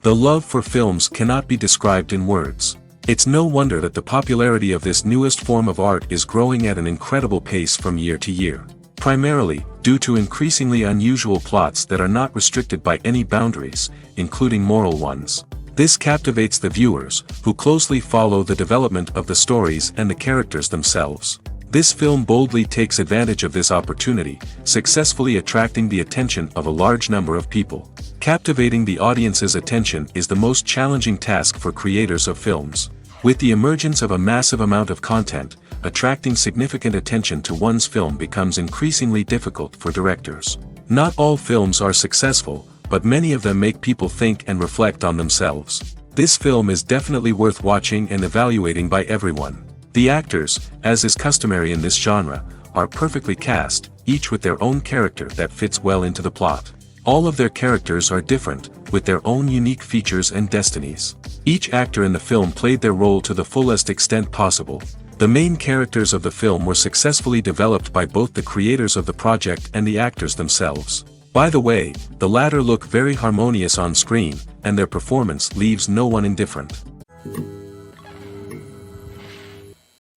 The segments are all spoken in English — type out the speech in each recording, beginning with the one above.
The love for films cannot be described in words. It's no wonder that the popularity of this newest form of art is growing at an incredible pace from year to year. Primarily, due to increasingly unusual plots that are not restricted by any boundaries, including moral ones. This captivates the viewers, who closely follow the development of the stories and the characters themselves. This film boldly takes advantage of this opportunity, successfully attracting the attention of a large number of people. Captivating the audience's attention is the most challenging task for creators of films. With the emergence of a massive amount of content, attracting significant attention to one's film becomes increasingly difficult for directors. Not all films are successful, but many of them make people think and reflect on themselves. This film is definitely worth watching and evaluating by everyone. The actors, as is customary in this genre, are perfectly cast, each with their own character that fits well into the plot. All of their characters are different, with their own unique features and destinies. Each actor in the film played their role to the fullest extent possible. The main characters of the film were successfully developed by both the creators of the project and the actors themselves. By the way, the latter look very harmonious on screen, and their performance leaves no one indifferent.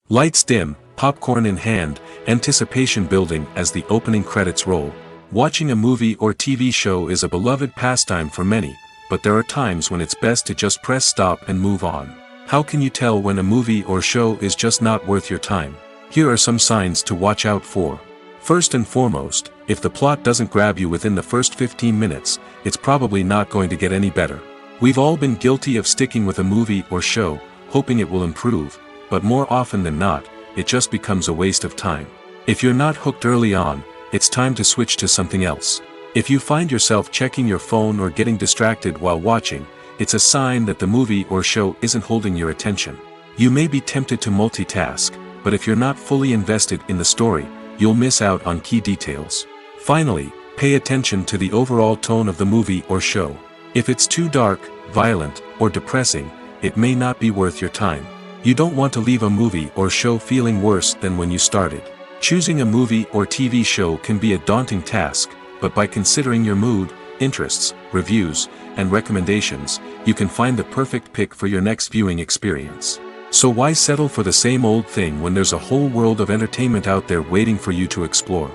Lights dim, popcorn in hand, anticipation building as the opening credits roll. Watching a movie or TV show is a beloved pastime for many, but there are times when it's best to just press stop and move on. How can you tell when a movie or show is just not worth your time? Here are some signs to watch out for. First and foremost, if the plot doesn't grab you within the first 15 minutes, it's probably not going to get any better. We've all been guilty of sticking with a movie or show, hoping it will improve, but more often than not, it just becomes a waste of time. If you're not hooked early on, it's time to switch to something else. If you find yourself checking your phone or getting distracted while watching, it's a sign that the movie or show isn't holding your attention. You may be tempted to multitask, but if you're not fully invested in the story, you'll miss out on key details. Finally, pay attention to the overall tone of the movie or show. If it's too dark, violent, or depressing, it may not be worth your time. You don't want to leave a movie or show feeling worse than when you started. Choosing a movie or TV show can be a daunting task, but by considering your mood, interests, reviews, and recommendations, you can find the perfect pick for your next viewing experience. So why settle for the same old thing when there's a whole world of entertainment out there waiting for you to explore?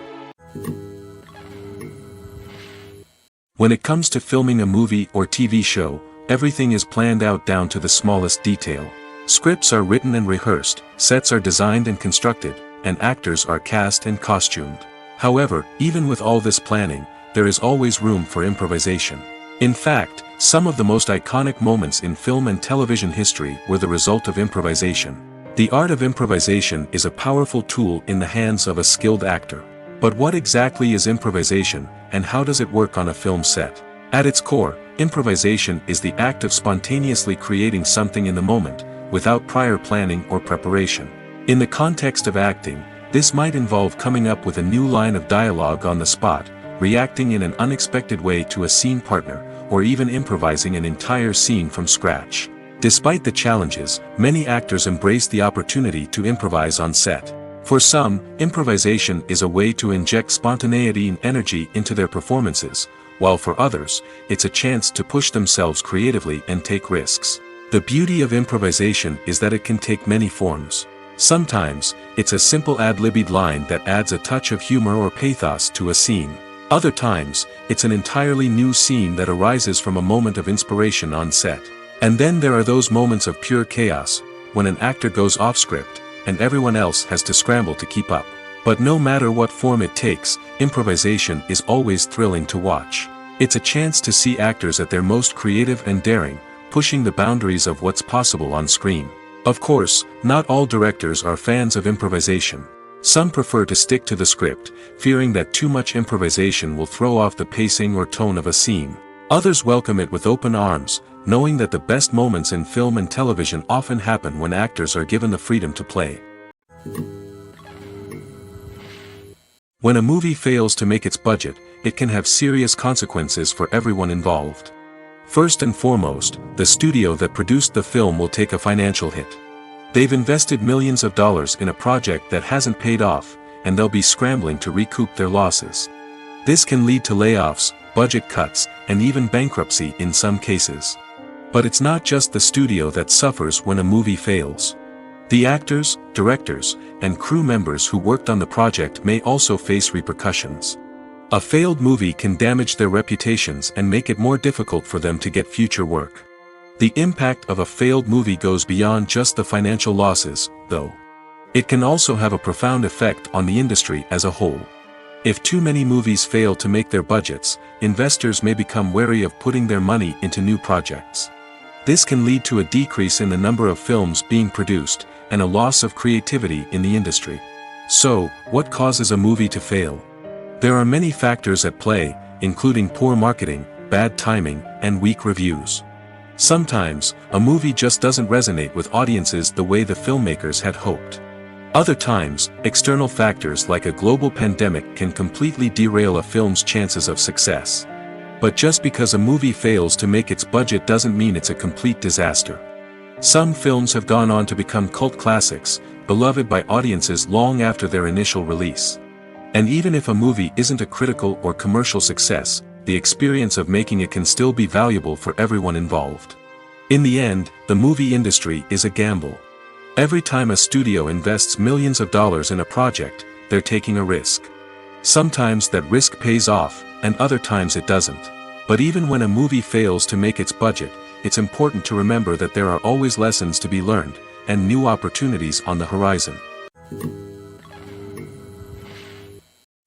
When it comes to filming a movie or TV show, everything is planned out down to the smallest detail. Scripts are written and rehearsed, sets are designed and constructed, and actors are cast and costumed. However, even with all this planning, there is always room for improvisation. In fact, some of the most iconic moments in film and television history were the result of improvisation. The art of improvisation is a powerful tool in the hands of a skilled actor. But what exactly is improvisation, and how does it work on a film set? At its core, improvisation is the act of spontaneously creating something in the moment, without prior planning or preparation. In the context of acting, this might involve coming up with a new line of dialogue on the spot, reacting in an unexpected way to a scene partner, or even improvising an entire scene from scratch. Despite the challenges, many actors embrace the opportunity to improvise on set. For some, improvisation is a way to inject spontaneity and energy into their performances, while for others, it's a chance to push themselves creatively and take risks. The beauty of improvisation is that it can take many forms. Sometimes, it's a simple ad-libbed line that adds a touch of humor or pathos to a scene. Other times, it's an entirely new scene that arises from a moment of inspiration on set. And then there are those moments of pure chaos, when an actor goes off script, and everyone else has to scramble to keep up. But no matter what form it takes, improvisation is always thrilling to watch. It's a chance to see actors at their most creative and daring, pushing the boundaries of what's possible on screen. Of course, not all directors are fans of improvisation. Some prefer to stick to the script, fearing that too much improvisation will throw off the pacing or tone of a scene. Others welcome it with open arms, knowing that the best moments in film and television often happen when actors are given the freedom to play. When a movie fails to make its budget, it can have serious consequences for everyone involved. First and foremost, the studio that produced the film will take a financial hit. They've invested millions of dollars in a project that hasn't paid off, and they'll be scrambling to recoup their losses. This can lead to layoffs, budget cuts, and even bankruptcy in some cases. But it's not just the studio that suffers when a movie fails. The actors, directors, and crew members who worked on the project may also face repercussions. A failed movie can damage their reputations and make it more difficult for them to get future work. The impact of a failed movie goes beyond just the financial losses, though. It can also have a profound effect on the industry as a whole. If too many movies fail to make their budgets, investors may become wary of putting their money into new projects. This can lead to a decrease in the number of films being produced, and a loss of creativity in the industry. So, what causes a movie to fail? There are many factors at play, including poor marketing, bad timing, and weak reviews. Sometimes, a movie just doesn't resonate with audiences the way the filmmakers had hoped. Other times, external factors like a global pandemic can completely derail a film's chances of success. But just because a movie fails to make its budget doesn't mean it's a complete disaster. Some films have gone on to become cult classics, beloved by audiences long after their initial release. And even if a movie isn't a critical or commercial success, the experience of making it can still be valuable for everyone involved. In the end, the movie industry is a gamble. Every time a studio invests millions of dollars in a project, they're taking a risk. Sometimes that risk pays off, and other times it doesn't. But even when a movie fails to make its budget, it's important to remember that there are always lessons to be learned, and new opportunities on the horizon.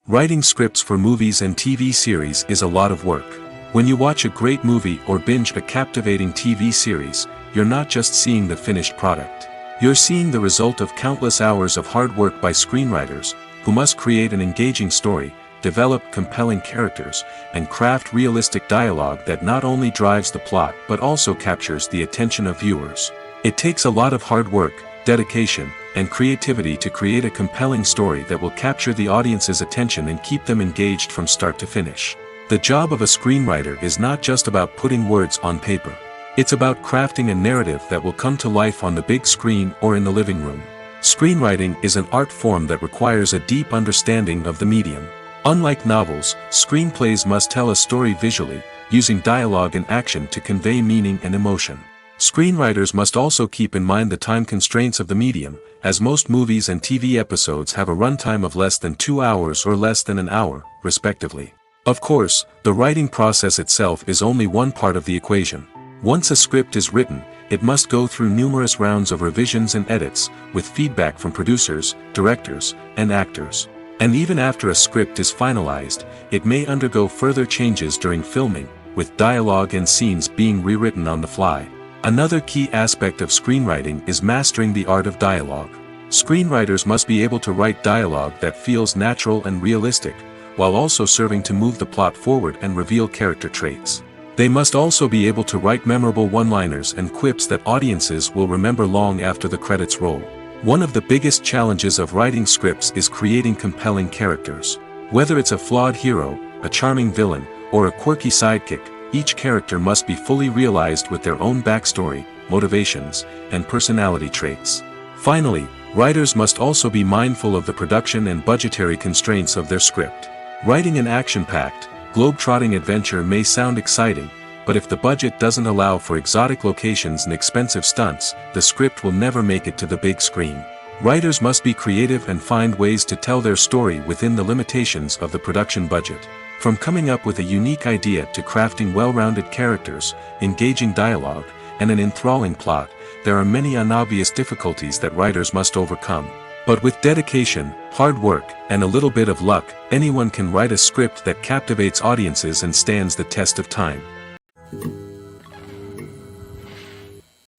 Writing scripts for movies and TV series is a lot of work. When you watch a great movie or binge a captivating TV series, you're not just seeing the finished product. You're seeing the result of countless hours of hard work by screenwriters, who must create an engaging story, develop compelling characters, and craft realistic dialogue that not only drives the plot but also captures the attention of viewers. It takes a lot of hard work, dedication, and creativity to create a compelling story that will capture the audience's attention and keep them engaged from start to finish. The job of a screenwriter is not just about putting words on paper. It's about crafting a narrative that will come to life on the big screen or in the living room. Screenwriting is an art form that requires a deep understanding of the medium. Unlike novels, screenplays must tell a story visually, using dialogue and action to convey meaning and emotion. Screenwriters must also keep in mind the time constraints of the medium, as most movies and TV episodes have a runtime of less than 2 hours or less than an hour, respectively. Of course, the writing process itself is only one part of the equation. Once a script is written, it must go through numerous rounds of revisions and edits, with feedback from producers, directors, and actors. And even after a script is finalized, it may undergo further changes during filming, with dialogue and scenes being rewritten on the fly. Another key aspect of screenwriting is mastering the art of dialogue. Screenwriters must be able to write dialogue that feels natural and realistic, while also serving to move the plot forward and reveal character traits. They must also be able to write memorable one-liners and quips that audiences will remember long after the credits roll. One of the biggest challenges of writing scripts is creating compelling characters. Whether it's a flawed hero, a charming villain, or a quirky sidekick, each character must be fully realized with their own backstory, motivations, and personality traits. Finally, writers must also be mindful of the production and budgetary constraints of their script. Writing an action-packed, globe-trotting adventure may sound exciting, but if the budget doesn't allow for exotic locations and expensive stunts, the script will never make it to the big screen. Writers must be creative and find ways to tell their story within the limitations of the production budget. From coming up with a unique idea to crafting well-rounded characters, engaging dialogue, and an enthralling plot, there are many unobvious difficulties that writers must overcome. But with dedication, hard work, and a little bit of luck, anyone can write a script that captivates audiences and stands the test of time.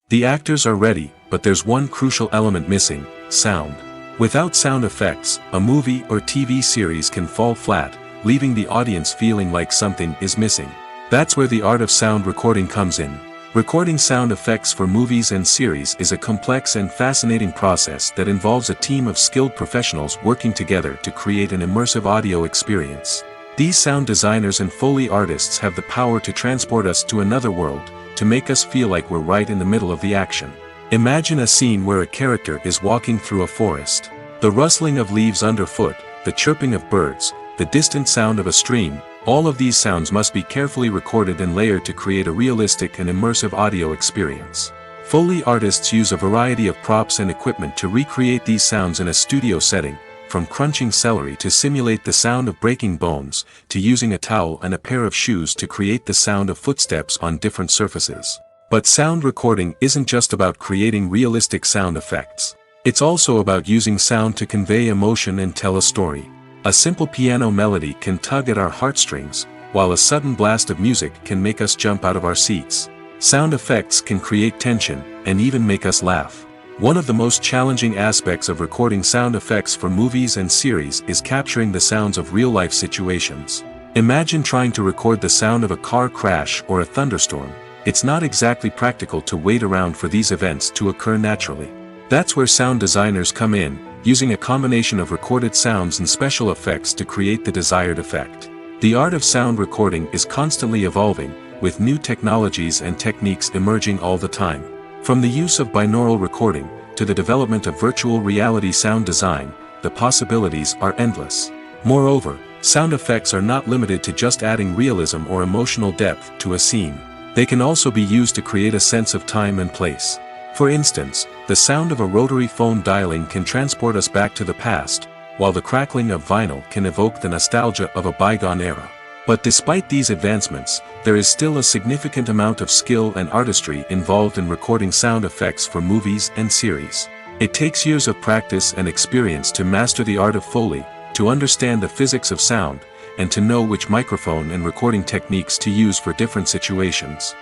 The actors are ready, but there's one crucial element missing: sound. Without sound effects, a movie or TV series can fall flat, leaving the audience feeling like something is missing. That's where the art of sound recording comes in. Recording sound effects for movies and series is a complex and fascinating process that involves a team of skilled professionals working together to create an immersive audio experience. These sound designers and Foley artists have the power to transport us to another world, to make us feel like we're right in the middle of the action. Imagine a scene where a character is walking through a forest. The rustling of leaves underfoot, the chirping of birds, the distant sound of a stream, All of these sounds must be carefully recorded and layered to create a realistic and immersive audio experience. Foley artists use a variety of props and equipment to recreate these sounds in a studio setting, from crunching celery to simulate the sound of breaking bones, to using a towel and a pair of shoes to create the sound of footsteps on different surfaces. But sound recording isn't just about creating realistic sound effects. It's also about using sound to convey emotion and tell a story. A simple piano melody can tug at our heartstrings, while a sudden blast of music can make us jump out of our seats. Sound effects can create tension, and even make us laugh. One of the most challenging aspects of recording sound effects for movies and series is capturing the sounds of real-life situations. Imagine trying to record the sound of a car crash or a thunderstorm. It's not exactly practical to wait around for these events to occur naturally. That's where sound designers come in, using a combination of recorded sounds and special effects to create the desired effect. The art of sound recording is constantly evolving, with new technologies and techniques emerging all the time. From the use of binaural recording, to the development of virtual reality sound design, the possibilities are endless. Moreover, sound effects are not limited to just adding realism or emotional depth to a scene. They can also be used to create a sense of time and place. For instance, the sound of a rotary phone dialing can transport us back to the past, while the crackling of vinyl can evoke the nostalgia of a bygone era. But despite these advancements, there is still a significant amount of skill and artistry involved in recording sound effects for movies and series. It takes years of practice and experience to master the art of Foley, to understand the physics of sound, and to know which microphone and recording techniques to use for different situations.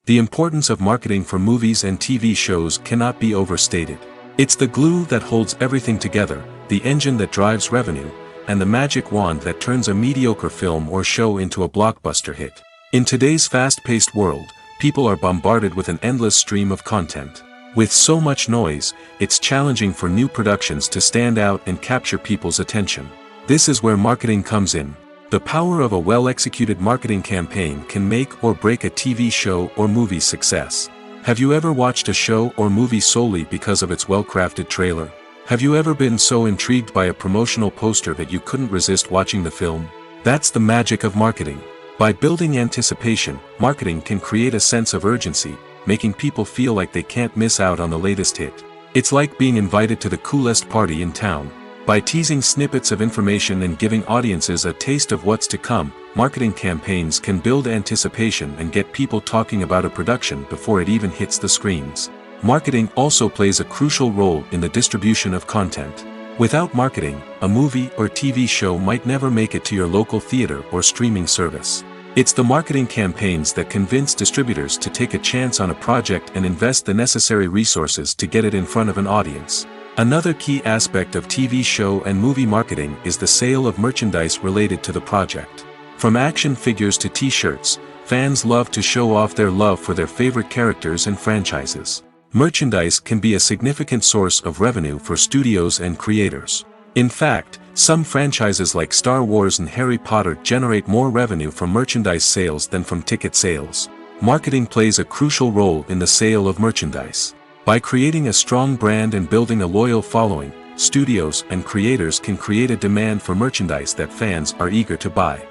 The importance of marketing for movies and TV shows cannot be overstated. It's the glue that holds everything together, the engine that drives revenue, and the magic wand that turns a mediocre film or show into a blockbuster hit. In today's fast-paced world, people are bombarded with an endless stream of content. With so much noise, it's challenging for new productions to stand out and capture people's attention. This is where marketing comes in. The power of a well-executed marketing campaign can make or break a TV show or movie's success. Have you ever watched a show or movie solely because of its well-crafted trailer? Have you ever been so intrigued by a promotional poster that you couldn't resist watching the film? That's the magic of marketing. By building anticipation, marketing can create a sense of urgency, making people feel like they can't miss out on the latest hit. It's like being invited to the coolest party in town. By teasing snippets of information and giving audiences a taste of what's to come, marketing campaigns can build anticipation and get people talking about a production before it even hits the screens. Marketing also plays a crucial role in the distribution of content. Without marketing, a movie or TV show might never make it to your local theater or streaming service. It's the marketing campaigns that convince distributors to take a chance on a project and invest the necessary resources to get it in front of an audience. Another key aspect of TV show and movie marketing is the sale of merchandise related to the project. From action figures to t-shirts, fans love to show off their love for their favorite characters and franchises. Merchandise can be a significant source of revenue for studios and creators. In fact, some franchises like Star Wars and Harry Potter generate more revenue from merchandise sales than from ticket sales. Marketing plays a crucial role in the sale of merchandise. By creating a strong brand and building a loyal following, studios and creators can create a demand for merchandise that fans are eager to buy.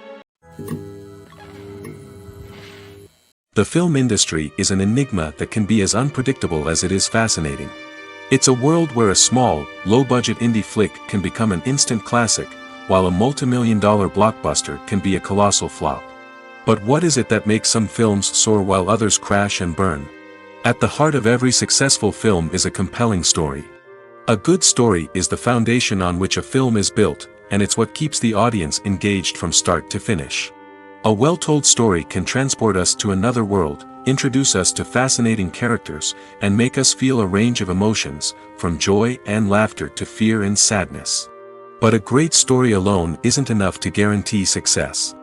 The film industry is an enigma that can be as unpredictable as it is fascinating. It's a world where a small, low-budget indie flick can become an instant classic, while a multi-million-dollar blockbuster can be a colossal flop. But what is it that makes some films soar while others crash and burn? At the heart of every successful film is a compelling story. A good story is the foundation on which a film is built, and it's what keeps the audience engaged from start to finish. A well-told story can transport us to another world, introduce us to fascinating characters, and make us feel a range of emotions, from joy and laughter to fear and sadness. But a great story alone isn't enough to guarantee success.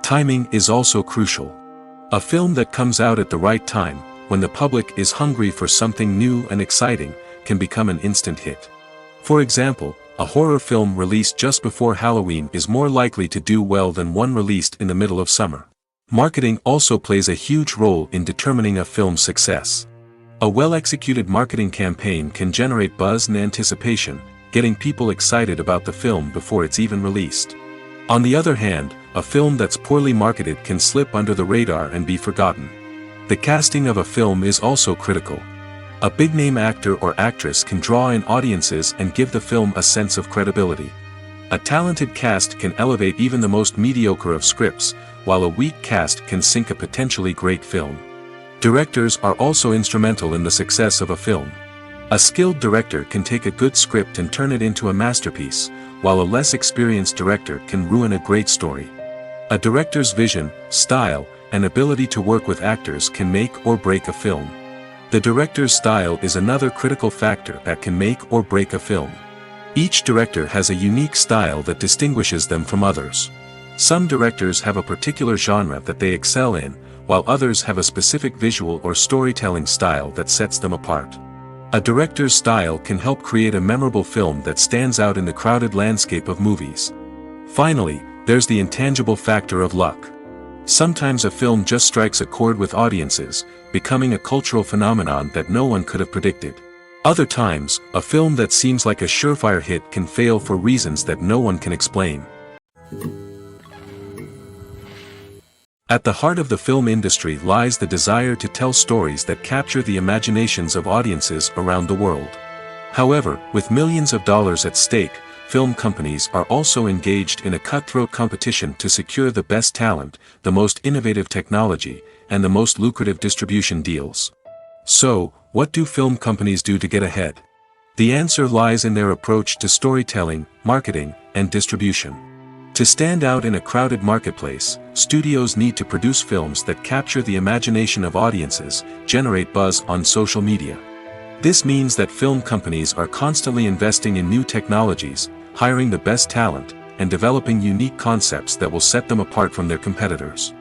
Timing is also crucial. A film that comes out at the right time, when the public is hungry for something new and exciting, can become an instant hit. For example, a horror film released just before Halloween is more likely to do well than one released in the middle of summer. Marketing also plays a huge role in determining a film's success. A well-executed marketing campaign can generate buzz and anticipation, getting people excited about the film before it's even released. On the other hand, a film that's poorly marketed can slip under the radar and be forgotten. The casting of a film is also critical. A big-name actor or actress can draw in audiences and give the film a sense of credibility. A talented cast can elevate even the most mediocre of scripts, while a weak cast can sink a potentially great film. Directors are also instrumental in the success of a film. A skilled director can take a good script and turn it into a masterpiece, while a less experienced director can ruin a great story. A director's vision, style, and ability to work with actors can make or break a film. The director's style is another critical factor that can make or break a film. Each director has a unique style that distinguishes them from others. Some directors have a particular genre that they excel in, while others have a specific visual or storytelling style that sets them apart. A director's style can help create a memorable film that stands out in the crowded landscape of movies. Finally, there's the intangible factor of luck. Sometimes a film just strikes a chord with audiences, becoming a cultural phenomenon that no one could have predicted. Other times, a film that seems like a surefire hit can fail for reasons that no one can explain. At the heart of the film industry lies the desire to tell stories that capture the imaginations of audiences around the world. However, with millions of dollars at stake, film companies are also engaged in a cutthroat competition to secure the best talent, the most innovative technology, and the most lucrative distribution deals. So, what do film companies do to get ahead? The answer lies in their approach to storytelling, marketing, and distribution. To stand out in a crowded marketplace, studios need to produce films that capture the imagination of audiences, generate buzz on social media. This means that film companies are constantly investing in new technologies, hiring the best talent, and developing unique concepts that will set them apart from their competitors.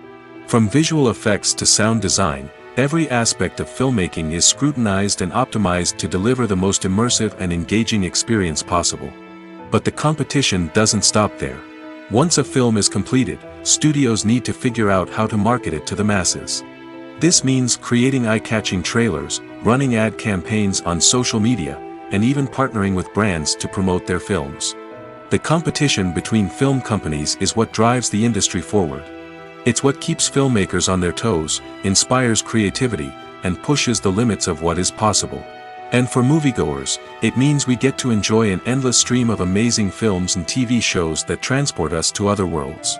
From visual effects to sound design, every aspect of filmmaking is scrutinized and optimized to deliver the most immersive and engaging experience possible. But the competition doesn't stop there. Once a film is completed, studios need to figure out how to market it to the masses. This means creating eye-catching trailers, running ad campaigns on social media, and even partnering with brands to promote their films. The competition between film companies is what drives the industry forward. It's what keeps filmmakers on their toes, inspires creativity, and pushes the limits of what is possible. And for moviegoers, it means we get to enjoy an endless stream of amazing films and TV shows that transport us to other worlds.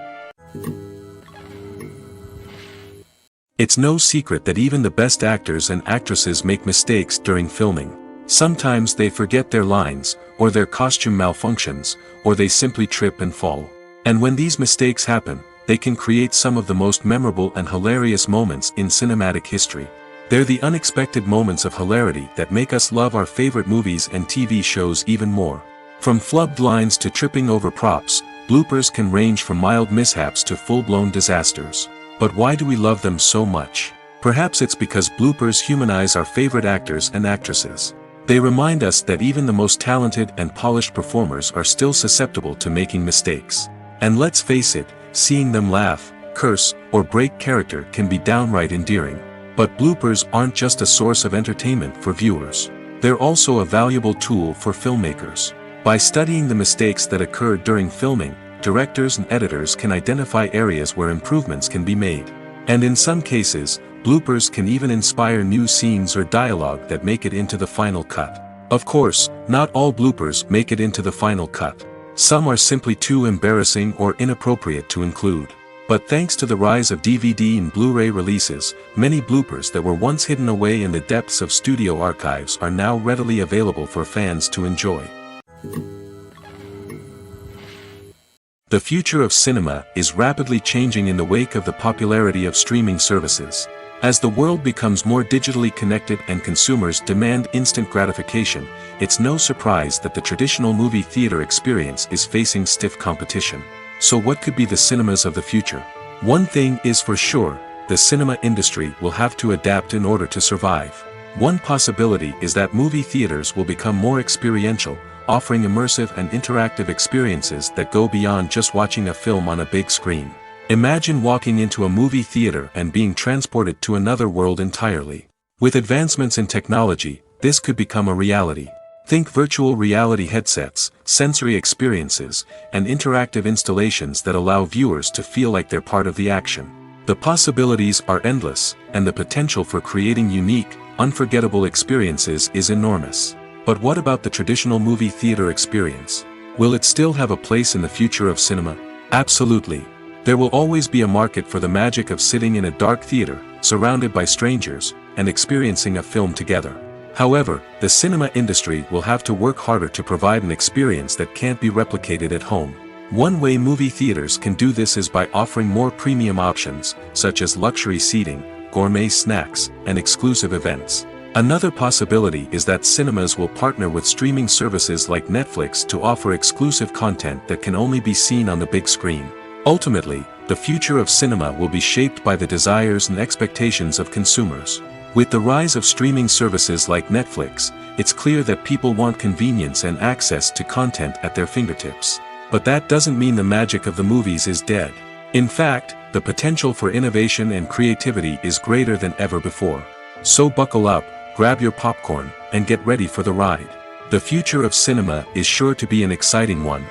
It's no secret that even the best actors and actresses make mistakes during filming. Sometimes they forget their lines, or their costume malfunctions, or they simply trip and fall. And when these mistakes happen, they can create some of the most memorable and hilarious moments in cinematic history. They're the unexpected moments of hilarity that make us love our favorite movies and TV shows even more. From flubbed lines to tripping over props, bloopers can range from mild mishaps to full-blown disasters. But why do we love them so much? Perhaps it's because bloopers humanize our favorite actors and actresses. They remind us that even the most talented and polished performers are still susceptible to making mistakes. And let's face it, seeing them laugh, curse, or break character can be downright endearing. But bloopers aren't just a source of entertainment for viewers. They're also a valuable tool for filmmakers. By studying the mistakes that occurred during filming, directors and editors can identify areas where improvements can be made. And in some cases, bloopers can even inspire new scenes or dialogue that make it into the final cut. Of course, not all bloopers make it into the final cut. Some are simply too embarrassing or inappropriate to include. But thanks to the rise of DVD and Blu-ray releases, many bloopers that were once hidden away in the depths of studio archives are now readily available for fans to enjoy. The future of cinema is rapidly changing in the wake of the popularity of streaming services. As the world becomes more digitally connected and consumers demand instant gratification, it's no surprise that the traditional movie theater experience is facing stiff competition. So what could be the cinemas of the future? One thing is for sure, the cinema industry will have to adapt in order to survive. One possibility is that movie theaters will become more experiential, offering immersive and interactive experiences that go beyond just watching a film on a big screen. Imagine walking into a movie theater and being transported to another world entirely. With advancements in technology, this could become a reality. Think virtual reality headsets, sensory experiences, and interactive installations that allow viewers to feel like they're part of the action. The possibilities are endless, and the potential for creating unique, unforgettable experiences is enormous. But what about the traditional movie theater experience? Will it still have a place in the future of cinema? Absolutely. There will always be a market for the magic of sitting in a dark theater, surrounded by strangers, and experiencing a film together. However, the cinema industry will have to work harder to provide an experience that can't be replicated at home. One way movie theaters can do this is by offering more premium options, such as luxury seating, gourmet snacks, and exclusive events. Another possibility is that cinemas will partner with streaming services like Netflix to offer exclusive content that can only be seen on the big screen. Ultimately, the future of cinema will be shaped by the desires and expectations of consumers. With the rise of streaming services like Netflix, it's clear that people want convenience and access to content at their fingertips. But that doesn't mean the magic of the movies is dead. In fact, the potential for innovation and creativity is greater than ever before. So buckle up, grab your popcorn, and get ready for the ride. The future of cinema is sure to be an exciting one.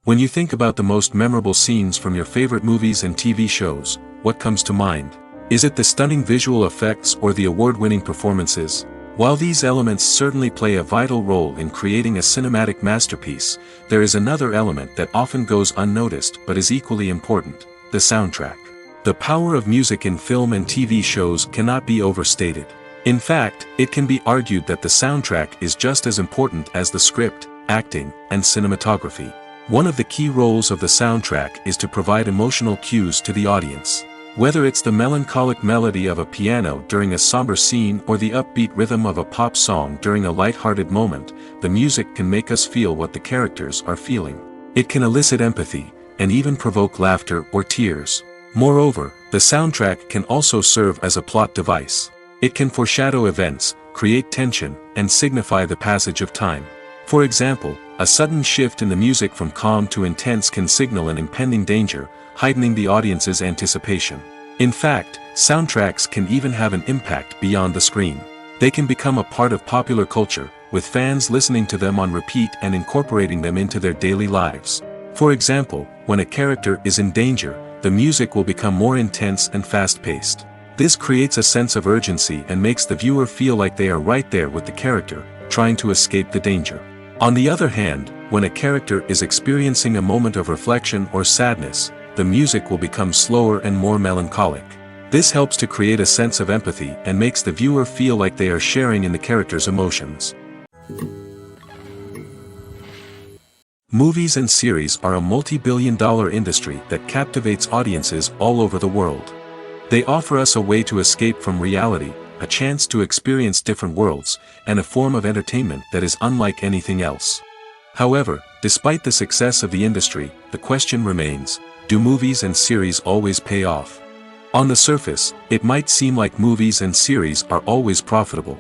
When you think about the most memorable scenes from your favorite movies and TV shows, what comes to mind? Is it the stunning visual effects or the award-winning performances? While these elements certainly play a vital role in creating a cinematic masterpiece, there is another element that often goes unnoticed but is equally important: the soundtrack. The power of music in film and TV shows cannot be overstated. In fact, it can be argued that the soundtrack is just as important as the script, acting, and cinematography. One of the key roles of the soundtrack is to provide emotional cues to the audience. Whether it's the melancholic melody of a piano during a somber scene or the upbeat rhythm of a pop song during a light-hearted moment, the music can make us feel what the characters are feeling. It can elicit empathy, and even provoke laughter or tears. Moreover, the soundtrack can also serve as a plot device. It can foreshadow events, create tension, and signify the passage of time. For example, a sudden shift in the music from calm to intense can signal an impending danger, heightening the audience's anticipation. In fact, soundtracks can even have an impact beyond the screen. They can become a part of popular culture, with fans listening to them on repeat and incorporating them into their daily lives. For example, when a character is in danger, the music will become more intense and fast-paced. This creates a sense of urgency and makes the viewer feel like they are right there with the character, trying to escape the danger. On the other hand, when a character is experiencing a moment of reflection or sadness, the music will become slower and more melancholic. This helps to create a sense of empathy and makes the viewer feel like they are sharing in the character's emotions. Movies and series are a multi-billion-dollar industry that captivates audiences all over the world. They offer us a way to escape from reality, a chance to experience different worlds, and a form of entertainment that is unlike anything else. However, despite the success of the industry, the question remains: do movies and series always pay off? On the surface, it might seem like movies and series are always profitable.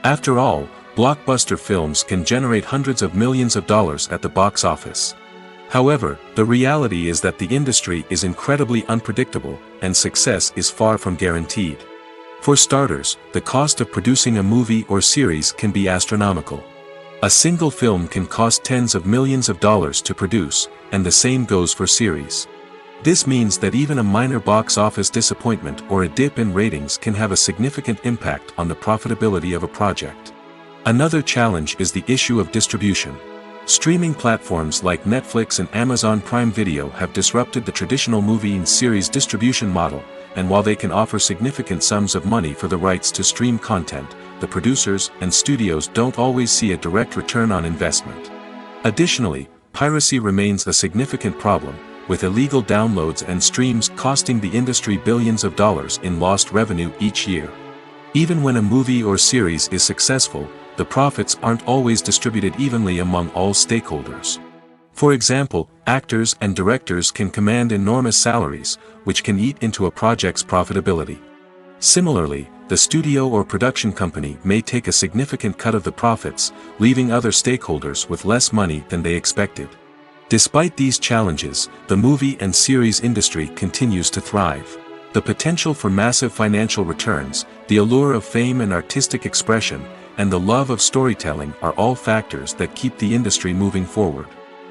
After all, blockbuster films can generate hundreds of millions of dollars at the box office. However, the reality is that the industry is incredibly unpredictable, and success is far from guaranteed. For starters, the cost of producing a movie or series can be astronomical. A single film can cost tens of millions of dollars to produce, and the same goes for series. This means that even a minor box office disappointment or a dip in ratings can have a significant impact on the profitability of a project. Another challenge is the issue of distribution. Streaming platforms like Netflix and Amazon Prime Video have disrupted the traditional movie and series distribution model, and while they can offer significant sums of money for the rights to stream content, the producers and studios don't always see a direct return on investment. Additionally, piracy remains a significant problem, with illegal downloads and streams costing the industry billions of dollars in lost revenue each year. Even when a movie or series is successful, the profits aren't always distributed evenly among all stakeholders. For example, actors and directors can command enormous salaries, which can eat into a project's profitability. Similarly, the studio or production company may take a significant cut of the profits, leaving other stakeholders with less money than they expected. Despite these challenges, the movie and series industry continues to thrive. The potential for massive financial returns, the allure of fame and artistic expression, and the love of storytelling are all factors that keep the industry moving forward.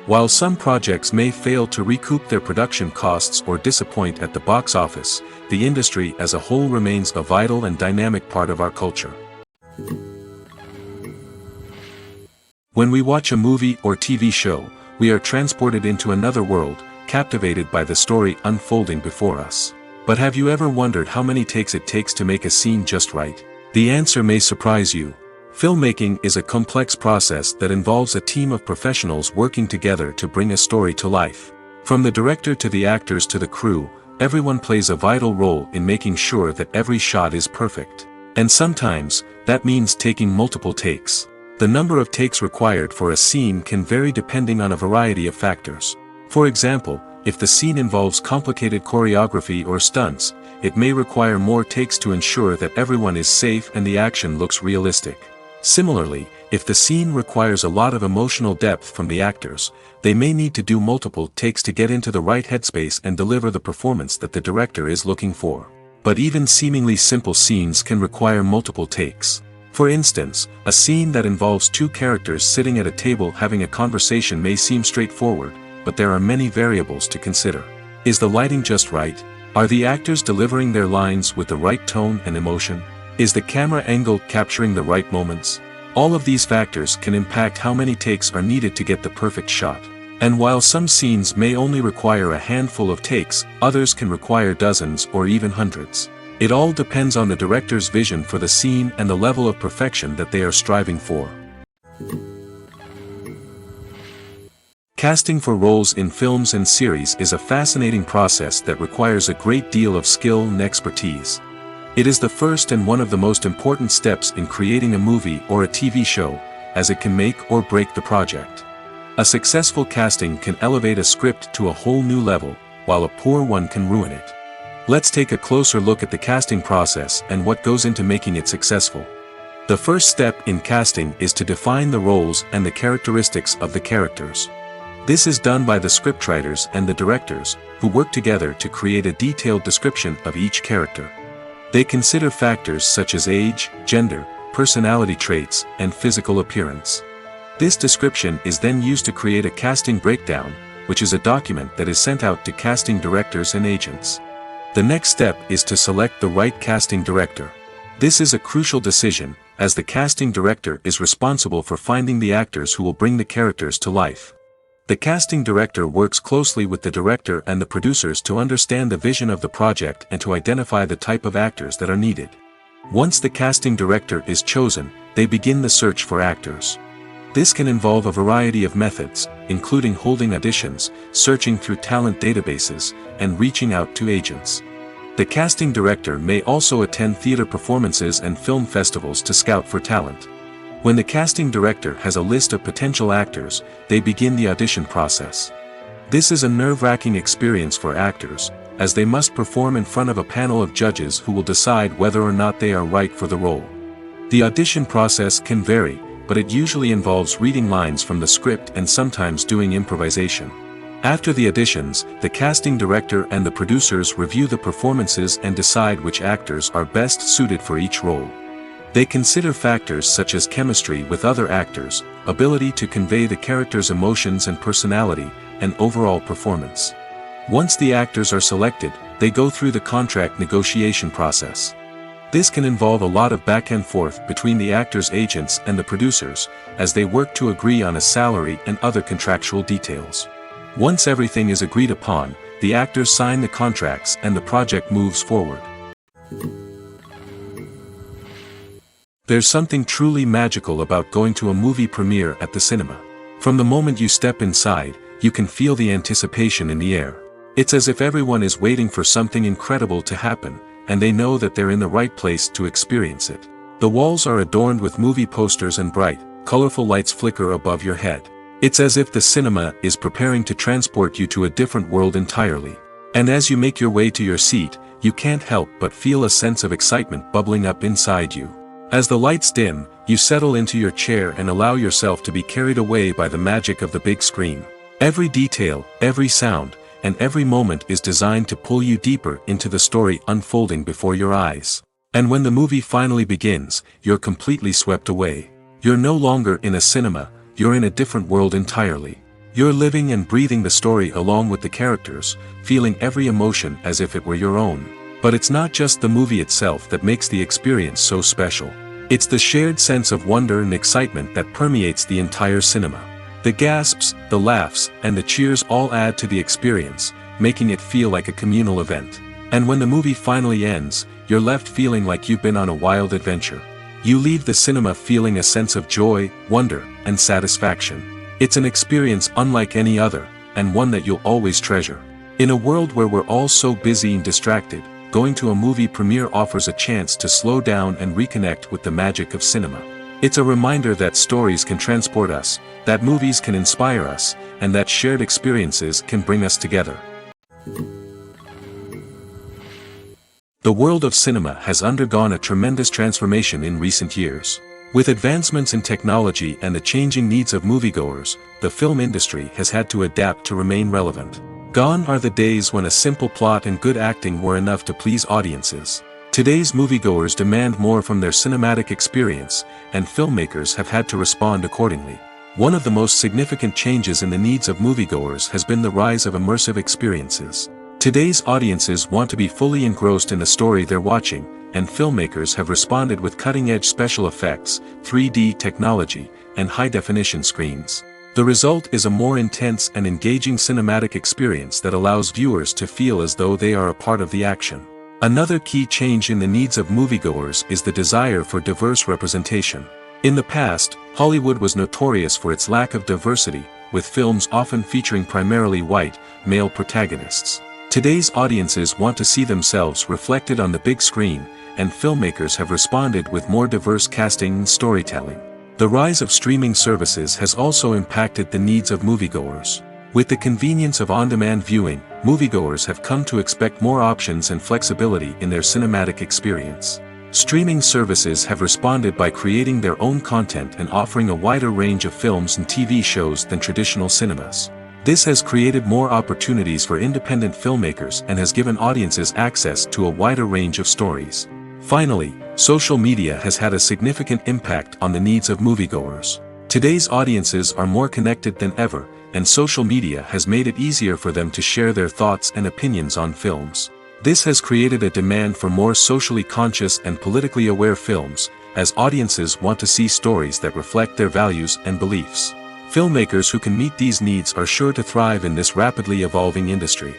While some projects may fail to recoup their production costs or disappoint at the box office, the industry as a whole remains a vital and dynamic part of our culture. When we watch a movie or TV show, we are transported into another world, captivated by the story unfolding before us. But have you ever wondered how many takes it takes to make a scene just right? The answer may surprise you. Filmmaking is a complex process that involves a team of professionals working together to bring a story to life. From the director to the actors to the crew, everyone plays a vital role in making sure that every shot is perfect. And sometimes, that means taking multiple takes. The number of takes required for a scene can vary depending on a variety of factors. For example, if the scene involves complicated choreography or stunts, it may require more takes to ensure that everyone is safe and the action looks realistic. Similarly, if the scene requires a lot of emotional depth from the actors, they may need to do multiple takes to get into the right headspace and deliver the performance that the director is looking for. But even seemingly simple scenes can require multiple takes. For instance, a scene that involves two characters sitting at a table having a conversation may seem straightforward, but there are many variables to consider. Is the lighting just right? Are the actors delivering their lines with the right tone and emotion? Is the camera angle capturing the right moments? All of these factors can impact how many takes are needed to get the perfect shot. And while some scenes may only require a handful of takes, others can require dozens or even hundreds. It all depends on the director's vision for the scene and the level of perfection that they are striving for. Casting for roles in films and series is a fascinating process that requires a great deal of skill and expertise. It is the first and one of the most important steps in creating a movie or a TV show, as it can make or break the project. A successful casting can elevate a script to a whole new level, while a poor one can ruin it. Let's take a closer look at the casting process and what goes into making it successful. The first step in casting is to define the roles and the characteristics of the characters. This is done by the scriptwriters and the directors, who work together to create a detailed description of each character. They consider factors such as age, gender, personality traits, and physical appearance. This description is then used to create a casting breakdown, which is a document that is sent out to casting directors and agents. The next step is to select the right casting director. This is a crucial decision, as the casting director is responsible for finding the actors who will bring the characters to life. The casting director works closely with the director and the producers to understand the vision of the project and to identify the type of actors that are needed. Once the casting director is chosen, they begin the search for actors. This can involve a variety of methods, including holding auditions, searching through talent databases, and reaching out to agents. The casting director may also attend theater performances and film festivals to scout for talent. When the casting director has a list of potential actors, they begin the audition process. This is a nerve-wracking experience for actors, as they must perform in front of a panel of judges who will decide whether or not they are right for the role. The audition process can vary, but it usually involves reading lines from the script and sometimes doing improvisation. After the auditions, the casting director and the producers review the performances and decide which actors are best suited for each role. They consider factors such as chemistry with other actors, ability to convey the character's emotions and personality, and overall performance. Once the actors are selected, they go through the contract negotiation process. This can involve a lot of back and forth between the actors' agents and the producers, as they work to agree on a salary and other contractual details. Once everything is agreed upon, the actors sign the contracts and the project moves forward. There's something truly magical about going to a movie premiere at the cinema. From the moment you step inside, you can feel the anticipation in the air. It's as if everyone is waiting for something incredible to happen, and they know that they're in the right place to experience it. The walls are adorned with movie posters and bright, colorful lights flicker above your head. It's as if the cinema is preparing to transport you to a different world entirely. And as you make your way to your seat, you can't help but feel a sense of excitement bubbling up inside you. As the lights dim, you settle into your chair and allow yourself to be carried away by the magic of the big screen. Every detail, every sound, and every moment is designed to pull you deeper into the story unfolding before your eyes. And when the movie finally begins, you're completely swept away. You're no longer in a cinema, you're in a different world entirely. You're living and breathing the story along with the characters, feeling every emotion as if it were your own. But it's not just the movie itself that makes the experience so special. It's the shared sense of wonder and excitement that permeates the entire cinema. The gasps, the laughs, and the cheers all add to the experience, making it feel like a communal event. And when the movie finally ends, you're left feeling like you've been on a wild adventure. You leave the cinema feeling a sense of joy, wonder, and satisfaction. It's an experience unlike any other, and one that you'll always treasure. In a world where we're all so busy and distracted, going to a movie premiere offers a chance to slow down and reconnect with the magic of cinema. It's a reminder that stories can transport us, that movies can inspire us, and that shared experiences can bring us together. The world of cinema has undergone a tremendous transformation in recent years. With advancements in technology and the changing needs of moviegoers, the film industry has had to adapt to remain relevant. Gone are the days when a simple plot and good acting were enough to please audiences. Today's moviegoers demand more from their cinematic experience, and filmmakers have had to respond accordingly. One of the most significant changes in the needs of moviegoers has been the rise of immersive experiences. Today's audiences want to be fully engrossed in the story they're watching, and filmmakers have responded with cutting-edge special effects, 3D technology, and high-definition screens. The result is a more intense and engaging cinematic experience that allows viewers to feel as though they are a part of the action. Another key change in the needs of moviegoers is the desire for diverse representation. In the past, Hollywood was notorious for its lack of diversity, with films often featuring primarily white, male protagonists. Today's audiences want to see themselves reflected on the big screen, and filmmakers have responded with more diverse casting and storytelling. The rise of streaming services has also impacted the needs of moviegoers. With the convenience of on-demand viewing, moviegoers have come to expect more options and flexibility in their cinematic experience. Streaming services have responded by creating their own content and offering a wider range of films and TV shows than traditional cinemas. This has created more opportunities for independent filmmakers and has given audiences access to a wider range of stories. Finally, social media has had a significant impact on the needs of moviegoers. Today's audiences are more connected than ever, and social media has made it easier for them to share their thoughts and opinions on films. This has created a demand for more socially conscious and politically aware films, as audiences want to see stories that reflect their values and beliefs. Filmmakers who can meet these needs are sure to thrive in this rapidly evolving industry.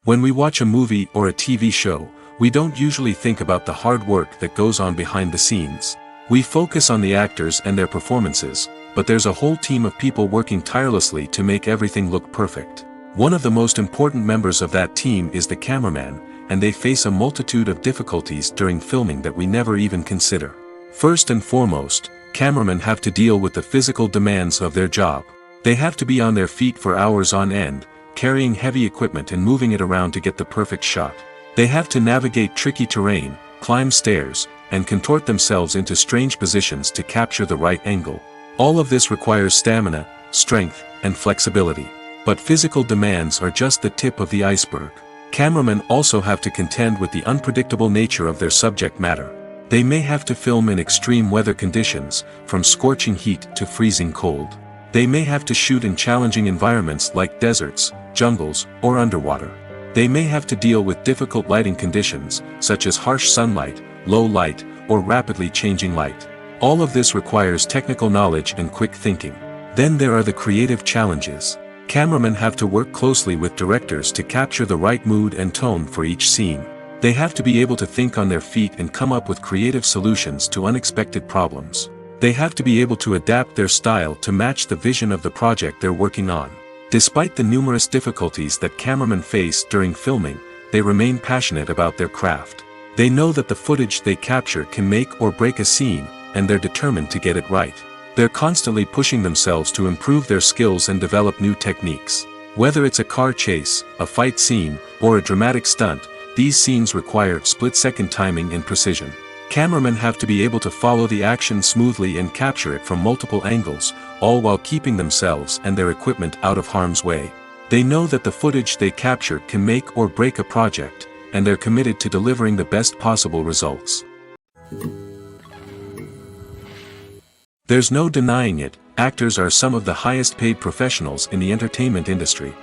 When we watch a movie or a TV show, we don't usually think about the hard work that goes on behind the scenes. We focus on the actors and their performances, but there's a whole team of people working tirelessly to make everything look perfect. One of the most important members of that team is the cameraman, and they face a multitude of difficulties during filming that we never even consider. First and foremost, cameramen have to deal with the physical demands of their job. They have to be on their feet for hours on end, carrying heavy equipment and moving it around to get the perfect shot. They have to navigate tricky terrain, climb stairs, and contort themselves into strange positions to capture the right angle. All of this requires stamina, strength, and flexibility. But physical demands are just the tip of the iceberg. Cameramen also have to contend with the unpredictable nature of their subject matter. They may have to film in extreme weather conditions, from scorching heat to freezing cold. They may have to shoot in challenging environments like deserts, jungles, or underwater. They may have to deal with difficult lighting conditions, such as harsh sunlight, low light, or rapidly changing light. All of this requires technical knowledge and quick thinking. Then there are the creative challenges. Cameramen have to work closely with directors to capture the right mood and tone for each scene. They have to be able to think on their feet and come up with creative solutions to unexpected problems. They have to be able to adapt their style to match the vision of the project they're working on. Despite the numerous difficulties that cameramen face during filming, they remain passionate about their craft. They know that the footage they capture can make or break a scene, and they're determined to get it right. They're constantly pushing themselves to improve their skills and develop new techniques. Whether it's a car chase, a fight scene, or a dramatic stunt, these scenes require split-second timing and precision. Cameramen have to be able to follow the action smoothly and capture it from multiple angles, all while keeping themselves and their equipment out of harm's way. They know that the footage they capture can make or break a project, and they're committed to delivering the best possible results. There's no denying it, actors are some of the highest paid professionals in the entertainment industry.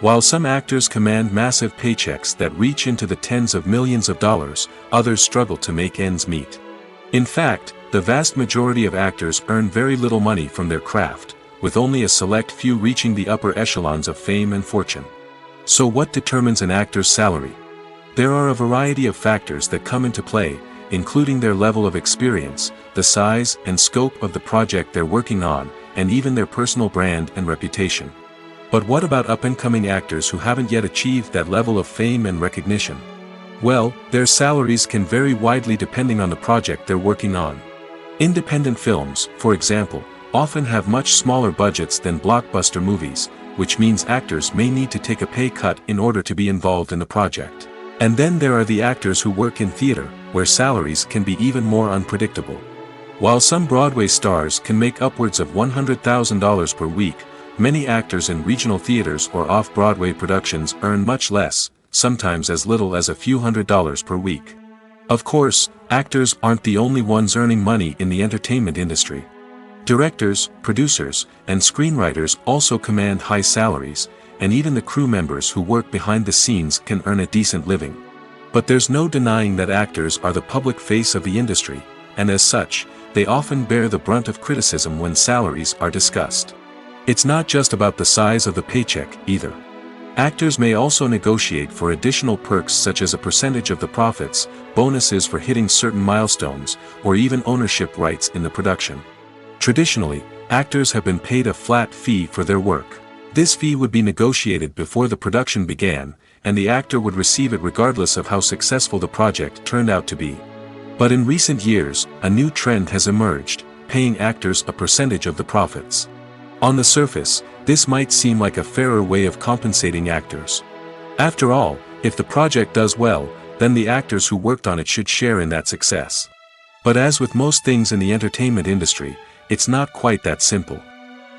While some actors command massive paychecks that reach into the tens of millions of dollars, others struggle to make ends meet. In fact, the vast majority of actors earn very little money from their craft, with only a select few reaching the upper echelons of fame and fortune. So what determines an actor's salary? There are a variety of factors that come into play, including their level of experience, the size and scope of the project they're working on, and even their personal brand and reputation. But what about up-and-coming actors who haven't yet achieved that level of fame and recognition? Well, their salaries can vary widely depending on the project they're working on. Independent films, for example, often have much smaller budgets than blockbuster movies, which means actors may need to take a pay cut in order to be involved in the project. And then there are the actors who work in theater, where salaries can be even more unpredictable. While some Broadway stars can make upwards of $100,000 per week, many actors in regional theaters or off-Broadway productions earn much less, sometimes as little as a few $100s per week. Of course, actors aren't the only ones earning money in the entertainment industry. Directors, producers, and screenwriters also command high salaries, and even the crew members who work behind the scenes can earn a decent living. But there's no denying that actors are the public face of the industry, and as such, they often bear the brunt of criticism when salaries are discussed. It's not just about the size of the paycheck, either. Actors may also negotiate for additional perks such as a percentage of the profits, bonuses for hitting certain milestones, or even ownership rights in the production. Traditionally, actors have been paid a flat fee for their work. This fee would be negotiated before the production began, and the actor would receive it regardless of how successful the project turned out to be. But in recent years, a new trend has emerged, paying actors a percentage of the profits. On the surface, this might seem like a fairer way of compensating actors. After all, if the project does well, then the actors who worked on it should share in that success. But as with most things in the entertainment industry, it's not quite that simple.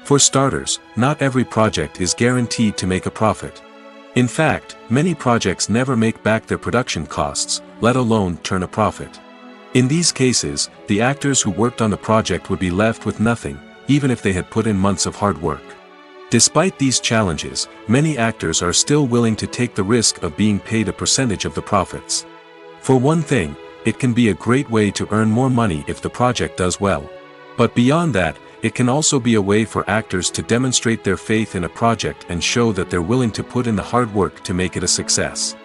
For starters, not every project is guaranteed to make a profit. In fact, many projects never make back their production costs, let alone turn a profit. In these cases, the actors who worked on the project would be left with nothing, even if they had put in months of hard work. Despite these challenges, many actors are still willing to take the risk of being paid a percentage of the profits. For one thing, it can be a great way to earn more money if the project does well. But beyond that, it can also be a way for actors to demonstrate their faith in a project and show that they're willing to put in the hard work to make it a success.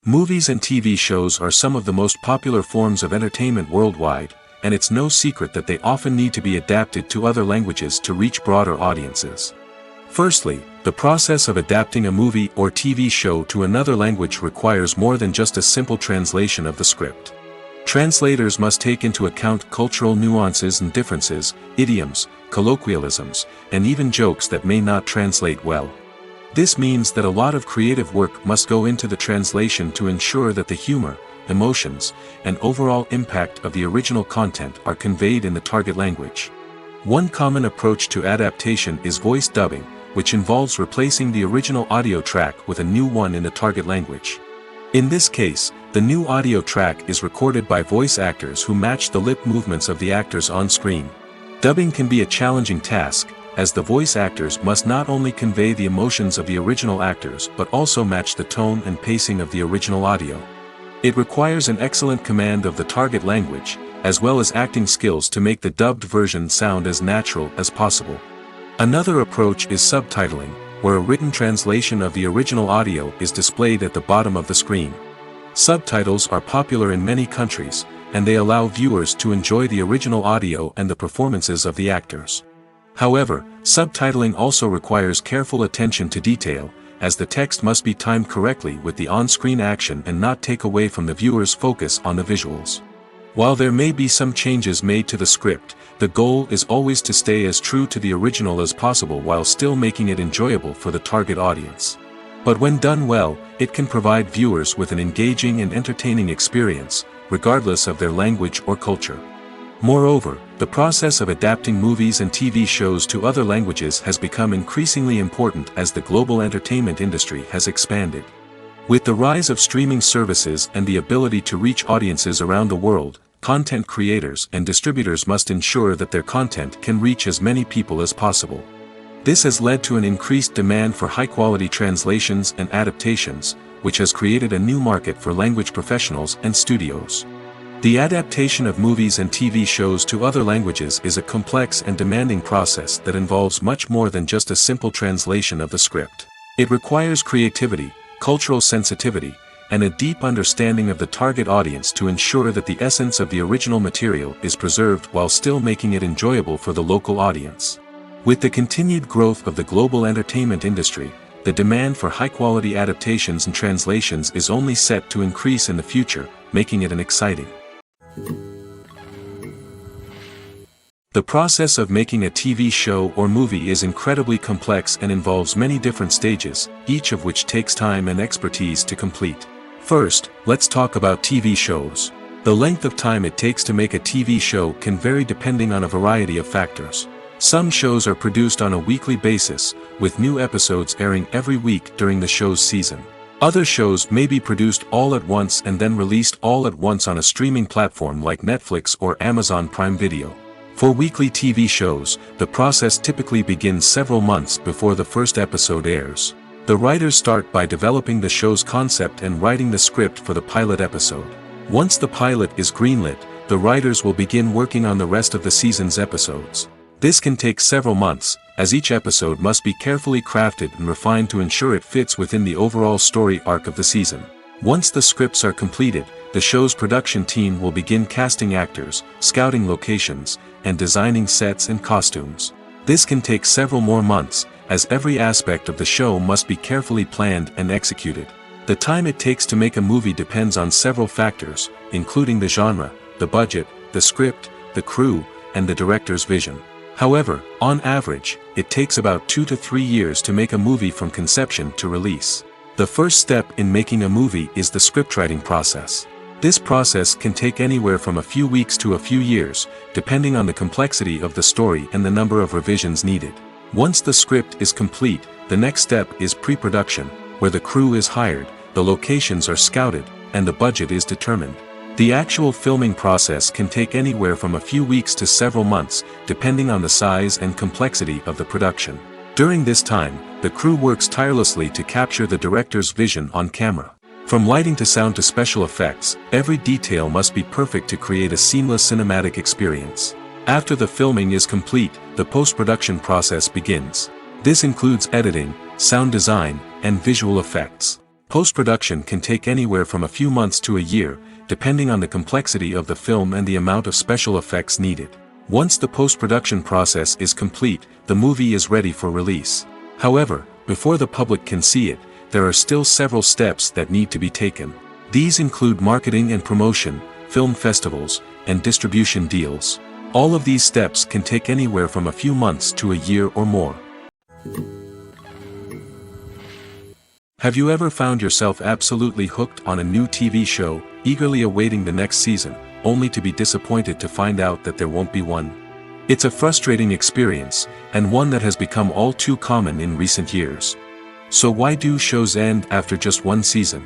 Movies and TV shows are some of the most popular forms of entertainment worldwide, and it's no secret that they often need to be adapted to other languages to reach broader audiences. Firstly, the process of adapting a movie or TV show to another language requires more than just a simple translation of the script. Translators must take into account cultural nuances and differences, idioms, colloquialisms, and even jokes that may not translate well. This means that a lot of creative work must go into the translation to ensure that the humor, emotions, and overall impact of the original content are conveyed in the target language. One common approach to adaptation is voice dubbing, which involves replacing the original audio track with a new one in the target language. In this case, the new audio track is recorded by voice actors who match the lip movements of the actors on screen. Dubbing can be a challenging task, as the voice actors must not only convey the emotions of the original actors but also match the tone and pacing of the original audio. It requires an excellent command of the target language, as well as acting skills to make the dubbed version sound as natural as possible. Another approach is subtitling, where a written translation of the original audio is displayed at the bottom of the screen. Subtitles are popular in many countries, and they allow viewers to enjoy the original audio and the performances of the actors. However, subtitling also requires careful attention to detail, as the text must be timed correctly with the on-screen action and not take away from the viewer's focus on the visuals. While there may be some changes made to the script, the goal is always to stay as true to the original as possible while still making it enjoyable for the target audience. But when done well, it can provide viewers with an engaging and entertaining experience, regardless of their language or culture. Moreover, the process of adapting movies and TV shows to other languages has become increasingly important as the global entertainment industry has expanded. With the rise of streaming services and the ability to reach audiences around the world, content creators and distributors must ensure that their content can reach as many people as possible. This has led to an increased demand for high-quality translations and adaptations, which has created a new market for language professionals and studios. The adaptation of movies and TV shows to other languages is a complex and demanding process that involves much more than just a simple translation of the script. It requires creativity, cultural sensitivity, and a deep understanding of the target audience to ensure that the essence of the original material is preserved while still making it enjoyable for the local audience. With the continued growth of the global entertainment industry, the demand for high-quality adaptations and translations is only set to increase in the future, making it an exciting. The process of making a TV show or movie is incredibly complex and involves many different stages, each of which takes time and expertise to complete. First, let's talk about TV shows. The length of time it takes to make a TV show can vary depending on a variety of factors. Some shows are produced on a weekly basis, with new episodes airing every week during the show's season. Other shows may be produced all at once and then released all at once on a streaming platform like Netflix or Amazon Prime Video. For weekly TV shows, the process typically begins several months before the first episode airs. The writers start by developing the show's concept and writing the script for the pilot episode. Once the pilot is greenlit, the writers will begin working on the rest of the season's episodes. This can take several months, as each episode must be carefully crafted and refined to ensure it fits within the overall story arc of the season. Once the scripts are completed, the show's production team will begin casting actors, scouting locations, and designing sets and costumes. This can take several more months, as every aspect of the show must be carefully planned and executed. The time it takes to make a movie depends on several factors, including the genre, the budget, the script, the crew, and the director's vision. However, on average, it takes about 2 to 3 years to make a movie from conception to release. The first step in making a movie is the scriptwriting process. This process can take anywhere from a few weeks to a few years, depending on the complexity of the story and the number of revisions needed. Once the script is complete, the next step is pre-production, where the crew is hired, the locations are scouted, and the budget is determined. The actual filming process can take anywhere from a few weeks to several months, depending on the size and complexity of the production. During this time, the crew works tirelessly to capture the director's vision on camera. From lighting to sound to special effects, every detail must be perfect to create a seamless cinematic experience. After the filming is complete, the post-production process begins. This includes editing, sound design, and visual effects. Post-production can take anywhere from a few months to a year, depending on the complexity of the film and the amount of special effects needed. Once the post-production process is complete, the movie is ready for release. However, before the public can see it, there are still several steps that need to be taken. These include marketing and promotion, film festivals, and distribution deals. All of these steps can take anywhere from a few months to a year or more. Have you ever found yourself absolutely hooked on a new TV show, eagerly awaiting the next season, only to be disappointed to find out that there won't be one? It's a frustrating experience, and one that has become all too common in recent years. So why do shows end after just one season?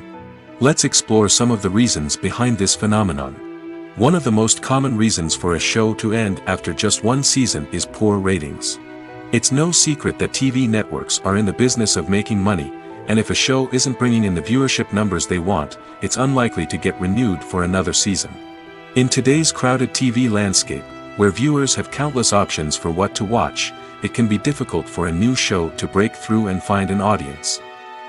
Let's explore some of the reasons behind this phenomenon. One of the most common reasons for a show to end after just one season is poor ratings. It's no secret that TV networks are in the business of making money, and if a show isn't bringing in the viewership numbers they want, it's unlikely to get renewed for another season. In today's crowded TV landscape, where viewers have countless options for what to watch, it can be difficult for a new show to break through and find an audience.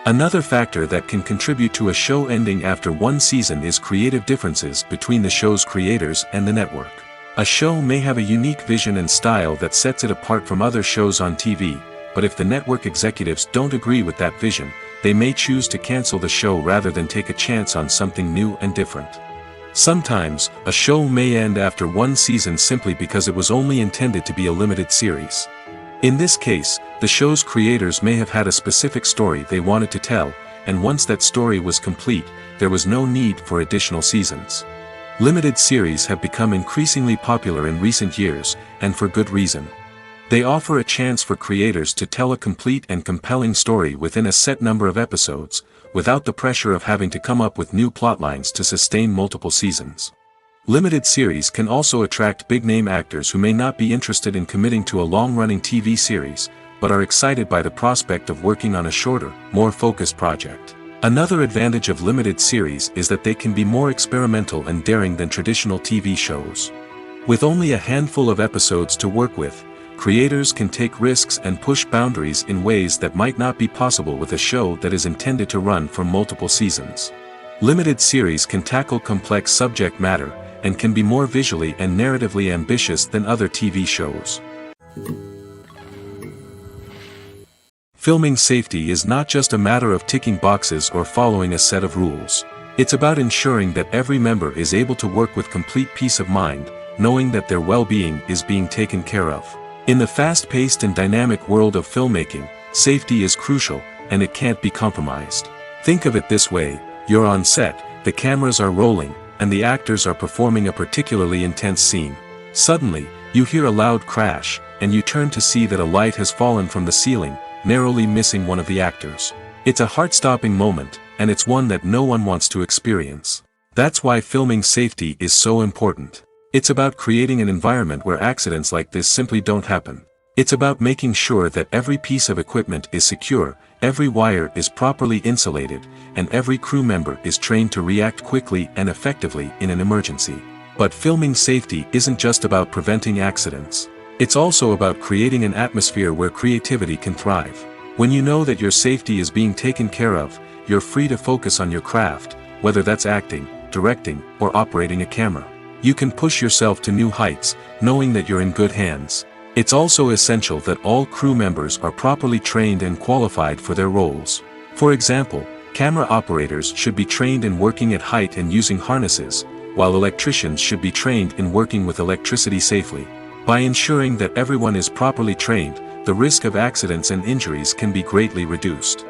Another factor that can contribute to a show ending after one season is creative differences between the show's creators and the network. A show may have a unique vision and style that sets it apart from other shows on TV, but if the network executives don't agree with that vision, they may choose to cancel the show rather than take a chance on something new and different. Sometimes, a show may end after one season simply because it was only intended to be a limited series. In this case, the show's creators may have had a specific story they wanted to tell, and once that story was complete, there was no need for additional seasons. Limited series have become increasingly popular in recent years, and for good reason. They offer a chance for creators to tell a complete and compelling story within a set number of episodes, without the pressure of having to come up with new plotlines to sustain multiple seasons. Limited series can also attract big-name actors who may not be interested in committing to a long-running TV series, but are excited by the prospect of working on a shorter, more focused project. Another advantage of limited series is that they can be more experimental and daring than traditional TV shows. With only a handful of episodes to work with, creators can take risks and push boundaries in ways that might not be possible with a show that is intended to run for multiple seasons. Limited series can tackle complex subject matter, and can be more visually and narratively ambitious than other TV shows. Filming safety is not just a matter of ticking boxes or following a set of rules. It's about ensuring that every member is able to work with complete peace of mind, knowing that their well-being is being taken care of. In the fast-paced and dynamic world of filmmaking, safety is crucial, and it can't be compromised. Think of it this way: you're on set, the cameras are rolling, and the actors are performing a particularly intense scene. Suddenly, you hear a loud crash, and you turn to see that a light has fallen from the ceiling, narrowly missing one of the actors. It's a heart-stopping moment, and it's one that no one wants to experience. That's why filming safety is so important. It's about creating an environment where accidents like this simply don't happen. It's about making sure that every piece of equipment is secure, every wire is properly insulated, and every crew member is trained to react quickly and effectively in an emergency. But filming safety isn't just about preventing accidents. It's also about creating an atmosphere where creativity can thrive. When you know that your safety is being taken care of, you're free to focus on your craft, whether that's acting, directing, or operating a camera. You can push yourself to new heights, knowing that you're in good hands. It's also essential that all crew members are properly trained and qualified for their roles. For example, camera operators should be trained in working at height and using harnesses, while electricians should be trained in working with electricity safely. By ensuring that everyone is properly trained, the risk of accidents and injuries can be greatly reduced.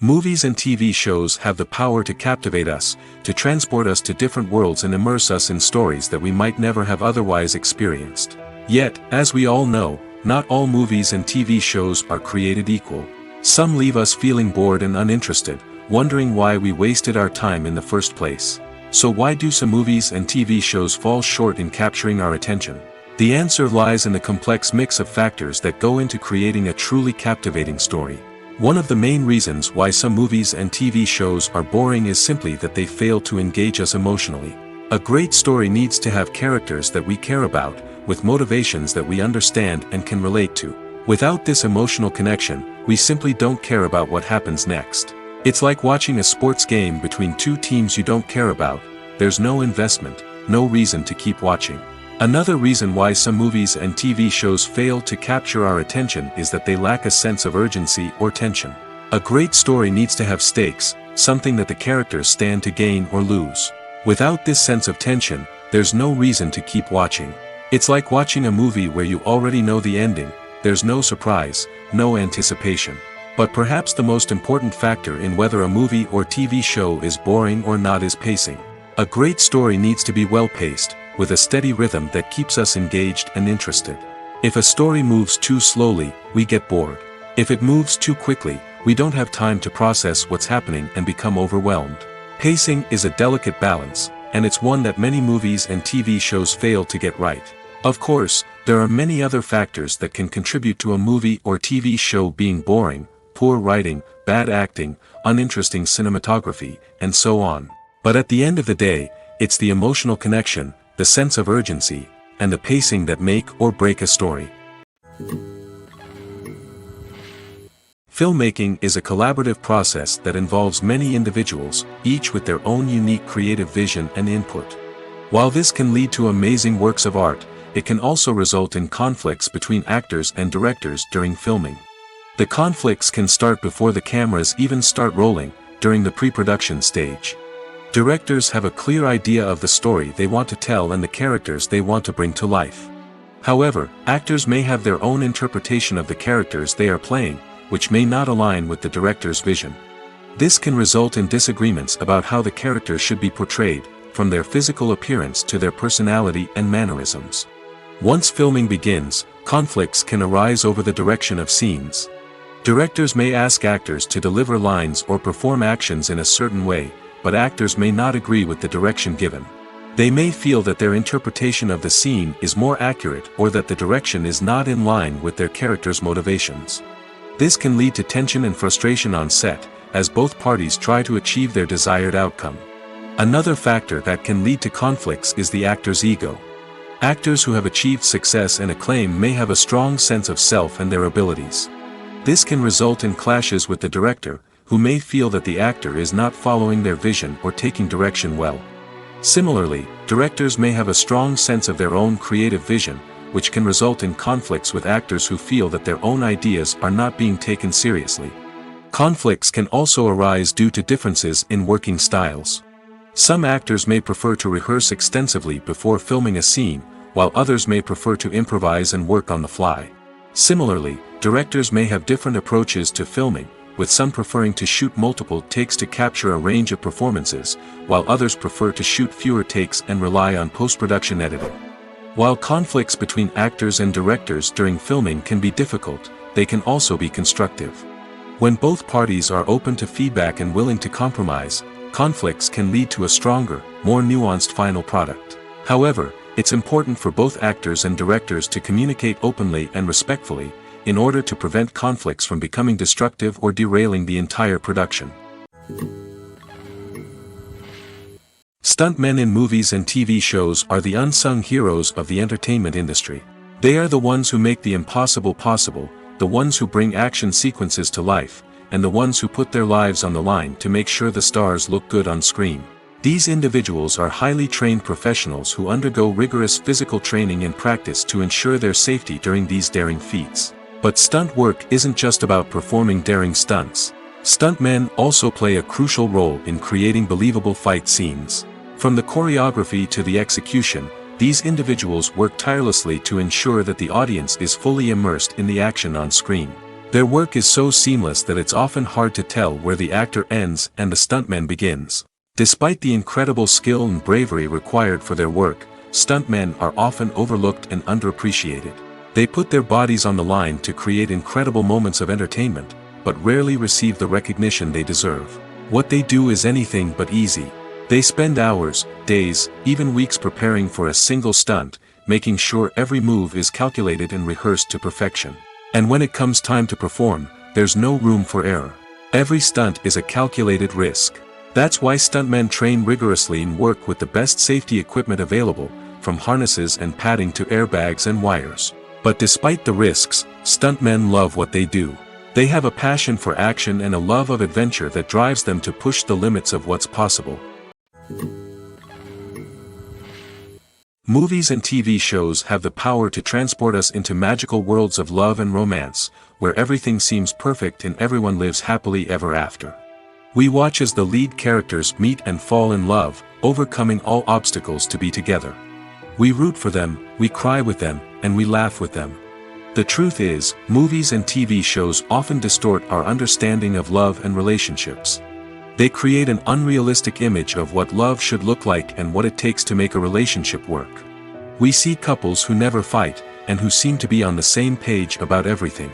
Movies and TV shows have the power to captivate us, to transport us to different worlds and immerse us in stories that we might never have otherwise experienced. Yet, as we all know, not all movies and TV shows are created equal. Some leave us feeling bored and uninterested, wondering why we wasted our time in the first place. So why do some movies and TV shows fall short in capturing our attention? The answer lies in the complex mix of factors that go into creating a truly captivating story. One of the main reasons why some movies and TV shows are boring is simply that they fail to engage us emotionally. A great story needs to have characters that we care about, with motivations that we understand and can relate to. Without this emotional connection, we simply don't care about what happens next. It's like watching a sports game between two teams you don't care about. There's no investment, no reason to keep watching. Another reason why some movies and TV shows fail to capture our attention is that they lack a sense of urgency or tension. A great story needs to have stakes, something that the characters stand to gain or lose. Without this sense of tension, there's no reason to keep watching. It's like watching a movie where you already know the ending. There's no surprise, no anticipation. But perhaps the most important factor in whether a movie or TV show is boring or not is pacing. A great story needs to be well-paced, with a steady rhythm that keeps us engaged and interested. If a story moves too slowly, we get bored. If it moves too quickly, we don't have time to process what's happening and become overwhelmed. Pacing is a delicate balance, and it's one that many movies and TV shows fail to get right. Of course, there are many other factors that can contribute to a movie or TV show being boring: poor writing, bad acting, uninteresting cinematography, and so on. But at the end of the day, it's the emotional connection, the sense of urgency, and the pacing that make or break a story. Filmmaking is a collaborative process that involves many individuals, each with their own unique creative vision and input. While this can lead to amazing works of art, it can also result in conflicts between actors and directors during filming. The conflicts can start before the cameras even start rolling, during the pre-production stage. Directors have a clear idea of the story they want to tell and the characters they want to bring to life. However, actors may have their own interpretation of the characters they are playing, which may not align with the director's vision. This can result in disagreements about how the characters should be portrayed, from their physical appearance to their personality and mannerisms. Once filming begins, conflicts can arise over the direction of scenes. Directors may ask actors to deliver lines or perform actions in a certain way, but actors may not agree with the direction given. They may feel that their interpretation of the scene is more accurate or that the direction is not in line with their character's motivations. This can lead to tension and frustration on set, as both parties try to achieve their desired outcome. Another factor that can lead to conflicts is the actor's ego. Actors who have achieved success and acclaim may have a strong sense of self and their abilities. This can result in clashes with the director, who may feel that the actor is not following their vision or taking direction well. Similarly, directors may have a strong sense of their own creative vision, which can result in conflicts with actors who feel that their own ideas are not being taken seriously. Conflicts can also arise due to differences in working styles. Some actors may prefer to rehearse extensively before filming a scene, while others may prefer to improvise and work on the fly. Similarly, directors may have different approaches to filming, with some preferring to shoot multiple takes to capture a range of performances, while others prefer to shoot fewer takes and rely on post-production editing. While conflicts between actors and directors during filming can be difficult, they can also be constructive. When both parties are open to feedback and willing to compromise, conflicts can lead to a stronger, more nuanced final product. However, it's important for both actors and directors to communicate openly and respectfully, in order to prevent conflicts from becoming destructive or derailing the entire production. Stuntmen in movies and TV shows are the unsung heroes of the entertainment industry. They are the ones who make the impossible possible, the ones who bring action sequences to life, and the ones who put their lives on the line to make sure the stars look good on screen. These individuals are highly trained professionals who undergo rigorous physical training and practice to ensure their safety during these daring feats. But stunt work isn't just about performing daring stunts. Stuntmen also play a crucial role in creating believable fight scenes. From the choreography to the execution, these individuals work tirelessly to ensure that the audience is fully immersed in the action on screen. Their work is so seamless that it's often hard to tell where the actor ends and the stuntman begins. Despite the incredible skill and bravery required for their work, stuntmen are often overlooked and underappreciated. They put their bodies on the line to create incredible moments of entertainment, but rarely receive the recognition they deserve. What they do is anything but easy. They spend hours, days, even weeks preparing for a single stunt, making sure every move is calculated and rehearsed to perfection. And when it comes time to perform, there's no room for error. Every stunt is a calculated risk. That's why stuntmen train rigorously and work with the best safety equipment available, from harnesses and padding to airbags and wires. But despite the risks, stuntmen love what they do. They have a passion for action and a love of adventure that drives them to push the limits of what's possible. Movies and TV shows have the power to transport us into magical worlds of love and romance, where everything seems perfect and everyone lives happily ever after. We watch as the lead characters meet and fall in love, overcoming all obstacles to be together. We root for them, we cry with them, and we laugh with them. The truth is, movies and TV shows often distort our understanding of love and relationships. They create an unrealistic image of what love should look like and what it takes to make a relationship work. We see couples who never fight, and who seem to be on the same page about everything.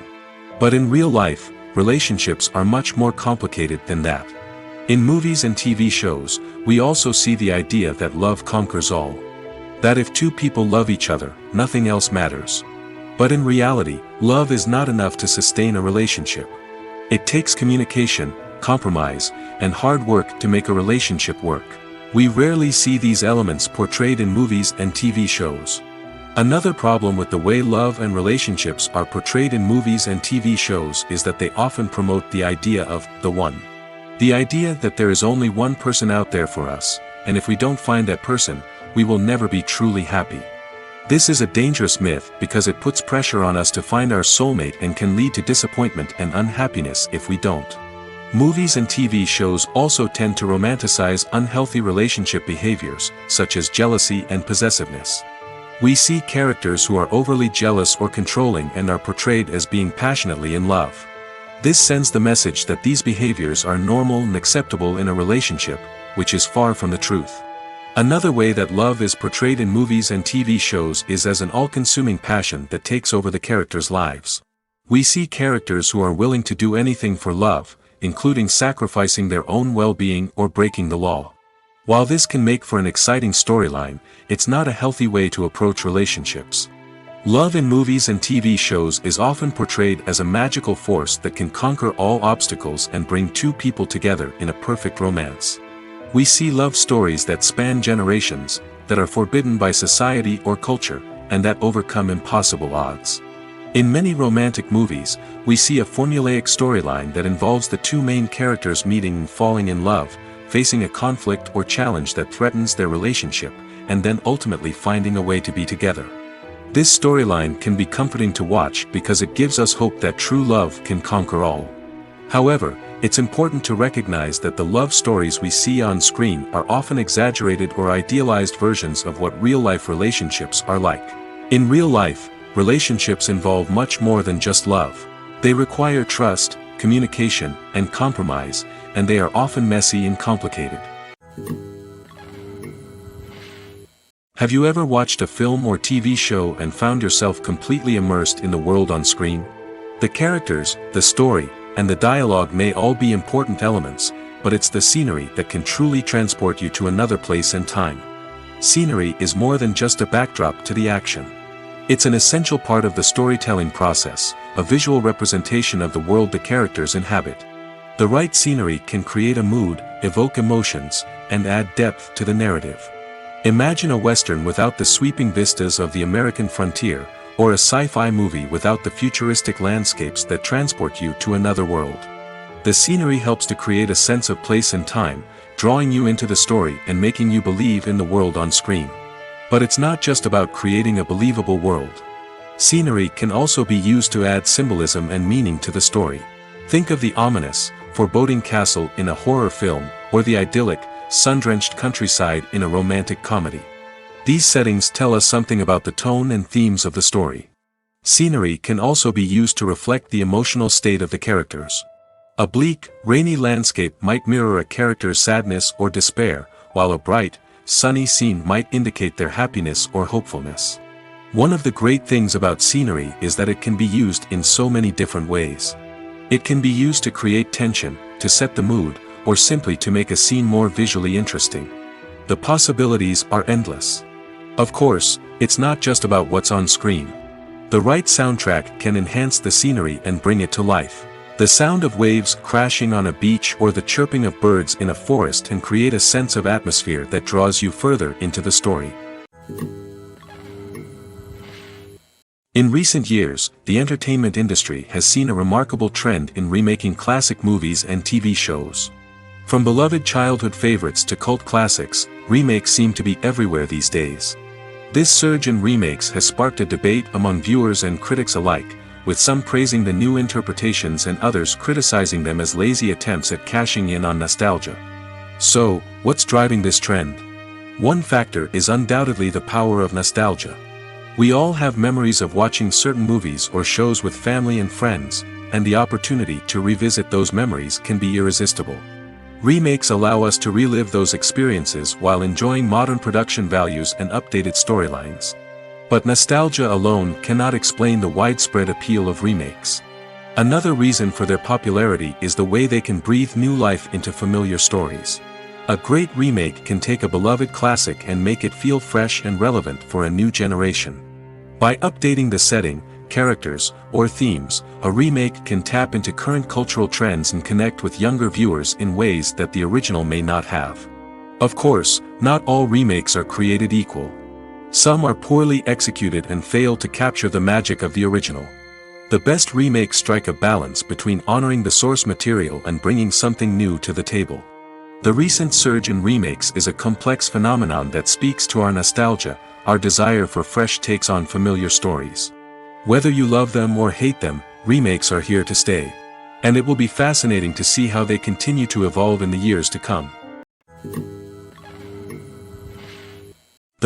But in real life, relationships are much more complicated than that. In movies and TV shows, we also see the idea that love conquers all. That if two people love each other, nothing else matters. But in reality, love is not enough to sustain a relationship. It takes communication, compromise, and hard work to make a relationship work. We rarely see these elements portrayed in movies and TV shows. Another problem with the way love and relationships are portrayed in movies and TV shows is that they often promote the idea of the one. The idea that there is only one person out there for us, and if we don't find that person, we will never be truly happy. This is a dangerous myth because it puts pressure on us to find our soulmate and can lead to disappointment and unhappiness if we don't. Movies and TV shows also tend to romanticize unhealthy relationship behaviors, such as jealousy and possessiveness. We see characters who are overly jealous or controlling and are portrayed as being passionately in love. This sends the message that these behaviors are normal and acceptable in a relationship, which is far from the truth. Another way that love is portrayed in movies and TV shows is as an all-consuming passion that takes over the characters' lives. We see characters who are willing to do anything for love, including sacrificing their own well-being or breaking the law. While this can make for an exciting storyline, it's not a healthy way to approach relationships. Love in movies and TV shows is often portrayed as a magical force that can conquer all obstacles and bring two people together in a perfect romance. We see love stories that span generations, that are forbidden by society or culture, and that overcome impossible odds. In many romantic movies, we see a formulaic storyline that involves the two main characters meeting and falling in love, facing a conflict or challenge that threatens their relationship, and then ultimately finding a way to be together. This storyline can be comforting to watch because it gives us hope that true love can conquer all. However, it's important to recognize that the love stories we see on screen are often exaggerated or idealized versions of what real-life relationships are like. In real life, relationships involve much more than just love. They require trust, communication, and compromise, and they are often messy and complicated. Have you ever watched a film or TV show and found yourself completely immersed in the world on screen? The characters, the story, and the dialogue may all be important elements, but it's the scenery that can truly transport you to another place and time. Scenery is more than just a backdrop to the action. It's an essential part of the storytelling process, a visual representation of the world the characters inhabit. The right scenery can create a mood, evoke emotions, and add depth to the narrative. Imagine a Western without the sweeping vistas of the American frontier, or a sci-fi movie without the futuristic landscapes that transport you to another world. The scenery helps to create a sense of place and time, drawing you into the story and making you believe in the world on screen. But it's not just about creating a believable world. Scenery can also be used to add symbolism and meaning to the story. Think of the ominous, foreboding castle in a horror film, or the idyllic, sun-drenched countryside in a romantic comedy. These settings tell us something about the tone and themes of the story. Scenery can also be used to reflect the emotional state of the characters. A bleak, rainy landscape might mirror a character's sadness or despair, while a bright, sunny scene might indicate their happiness or hopefulness. One of the great things about scenery is that it can be used in so many different ways. It can be used to create tension, to set the mood, or simply to make a scene more visually interesting. The possibilities are endless. Of course, it's not just about what's on screen. The right soundtrack can enhance the scenery and bring it to life. The sound of waves crashing on a beach or the chirping of birds in a forest can create a sense of atmosphere that draws you further into the story. In recent years, the entertainment industry has seen a remarkable trend in remaking classic movies and TV shows. From beloved childhood favorites to cult classics, remakes seem to be everywhere these days. This surge in remakes has sparked a debate among viewers and critics alike, with some praising the new interpretations and others criticizing them as lazy attempts at cashing in on nostalgia. So, what's driving this trend? One factor is undoubtedly the power of nostalgia. We all have memories of watching certain movies or shows with family and friends, and the opportunity to revisit those memories can be irresistible. Remakes allow us to relive those experiences while enjoying modern production values and updated storylines. But nostalgia alone cannot explain the widespread appeal of remakes. Another reason for their popularity is the way they can breathe new life into familiar stories. A great remake can take a beloved classic and make it feel fresh and relevant for a new generation. By updating the setting, characters, or themes, a remake can tap into current cultural trends and connect with younger viewers in ways that the original may not have. Of course, not all remakes are created equal. Some are poorly executed and fail to capture the magic of the original. The best remakes strike a balance between honoring the source material and bringing something new to the table. The recent surge in remakes is a complex phenomenon that speaks to our nostalgia, our desire for fresh takes on familiar stories. Whether you love them or hate them, remakes are here to stay. And it will be fascinating to see how they continue to evolve in the years to come.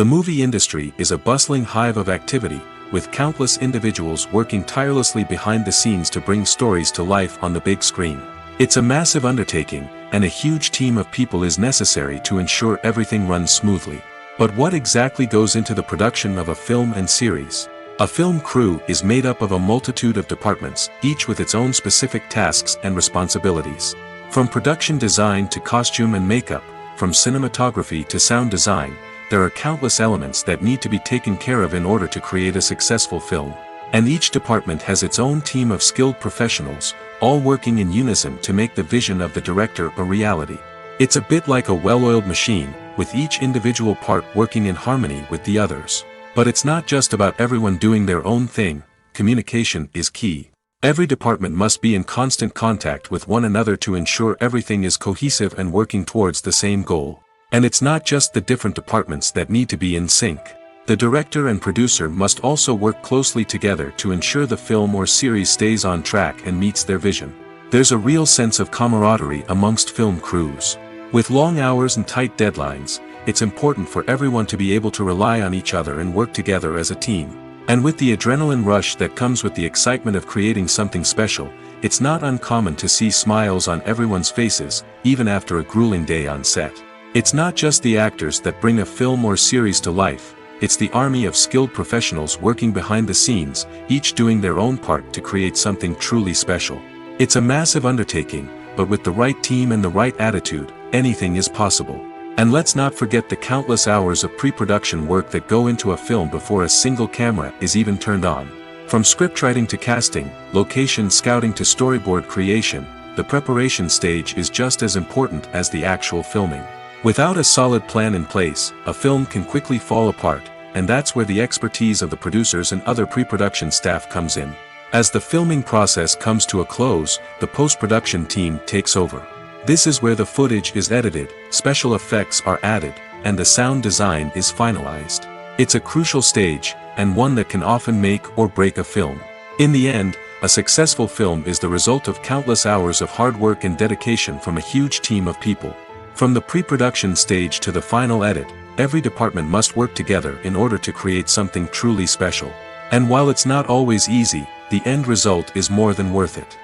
The movie industry is a bustling hive of activity, with countless individuals working tirelessly behind the scenes to bring stories to life on the big screen. It's a massive undertaking, and a huge team of people is necessary to ensure everything runs smoothly. But what exactly goes into the production of a film and series? A film crew is made up of a multitude of departments, each with its own specific tasks and responsibilities. From production design to costume and makeup, from cinematography to sound design, there are countless elements that need to be taken care of in order to create a successful film. And each department has its own team of skilled professionals, all working in unison to make the vision of the director a reality. It's a bit like a well-oiled machine, with each individual part working in harmony with the others. But it's not just about everyone doing their own thing. Communication is key. Every department must be in constant contact with one another to ensure everything is cohesive and working towards the same goal. And it's not just the different departments that need to be in sync. The director and producer must also work closely together to ensure the film or series stays on track and meets their vision. There's a real sense of camaraderie amongst film crews. With long hours and tight deadlines, it's important for everyone to be able to rely on each other and work together as a team. And with the adrenaline rush that comes with the excitement of creating something special, it's not uncommon to see smiles on everyone's faces, even after a grueling day on set. It's not just the actors that bring a film or series to life, it's the army of skilled professionals working behind the scenes, each doing their own part to create something truly special. It's a massive undertaking, but with the right team and the right attitude, anything is possible. And let's not forget the countless hours of pre-production work that go into a film before a single camera is even turned on. From scriptwriting to casting, location scouting to storyboard creation, the preparation stage is just as important as the actual filming. Without a solid plan in place, a film can quickly fall apart, and that's where the expertise of the producers and other pre-production staff comes in. As the filming process comes to a close, the post-production team takes over. This is where the footage is edited, special effects are added, and the sound design is finalized. It's a crucial stage, and one that can often make or break a film. In the end, a successful film is the result of countless hours of hard work and dedication from a huge team of people. From the pre-production stage to the final edit, every department must work together in order to create something truly special. And while it's not always easy, the end result is more than worth it.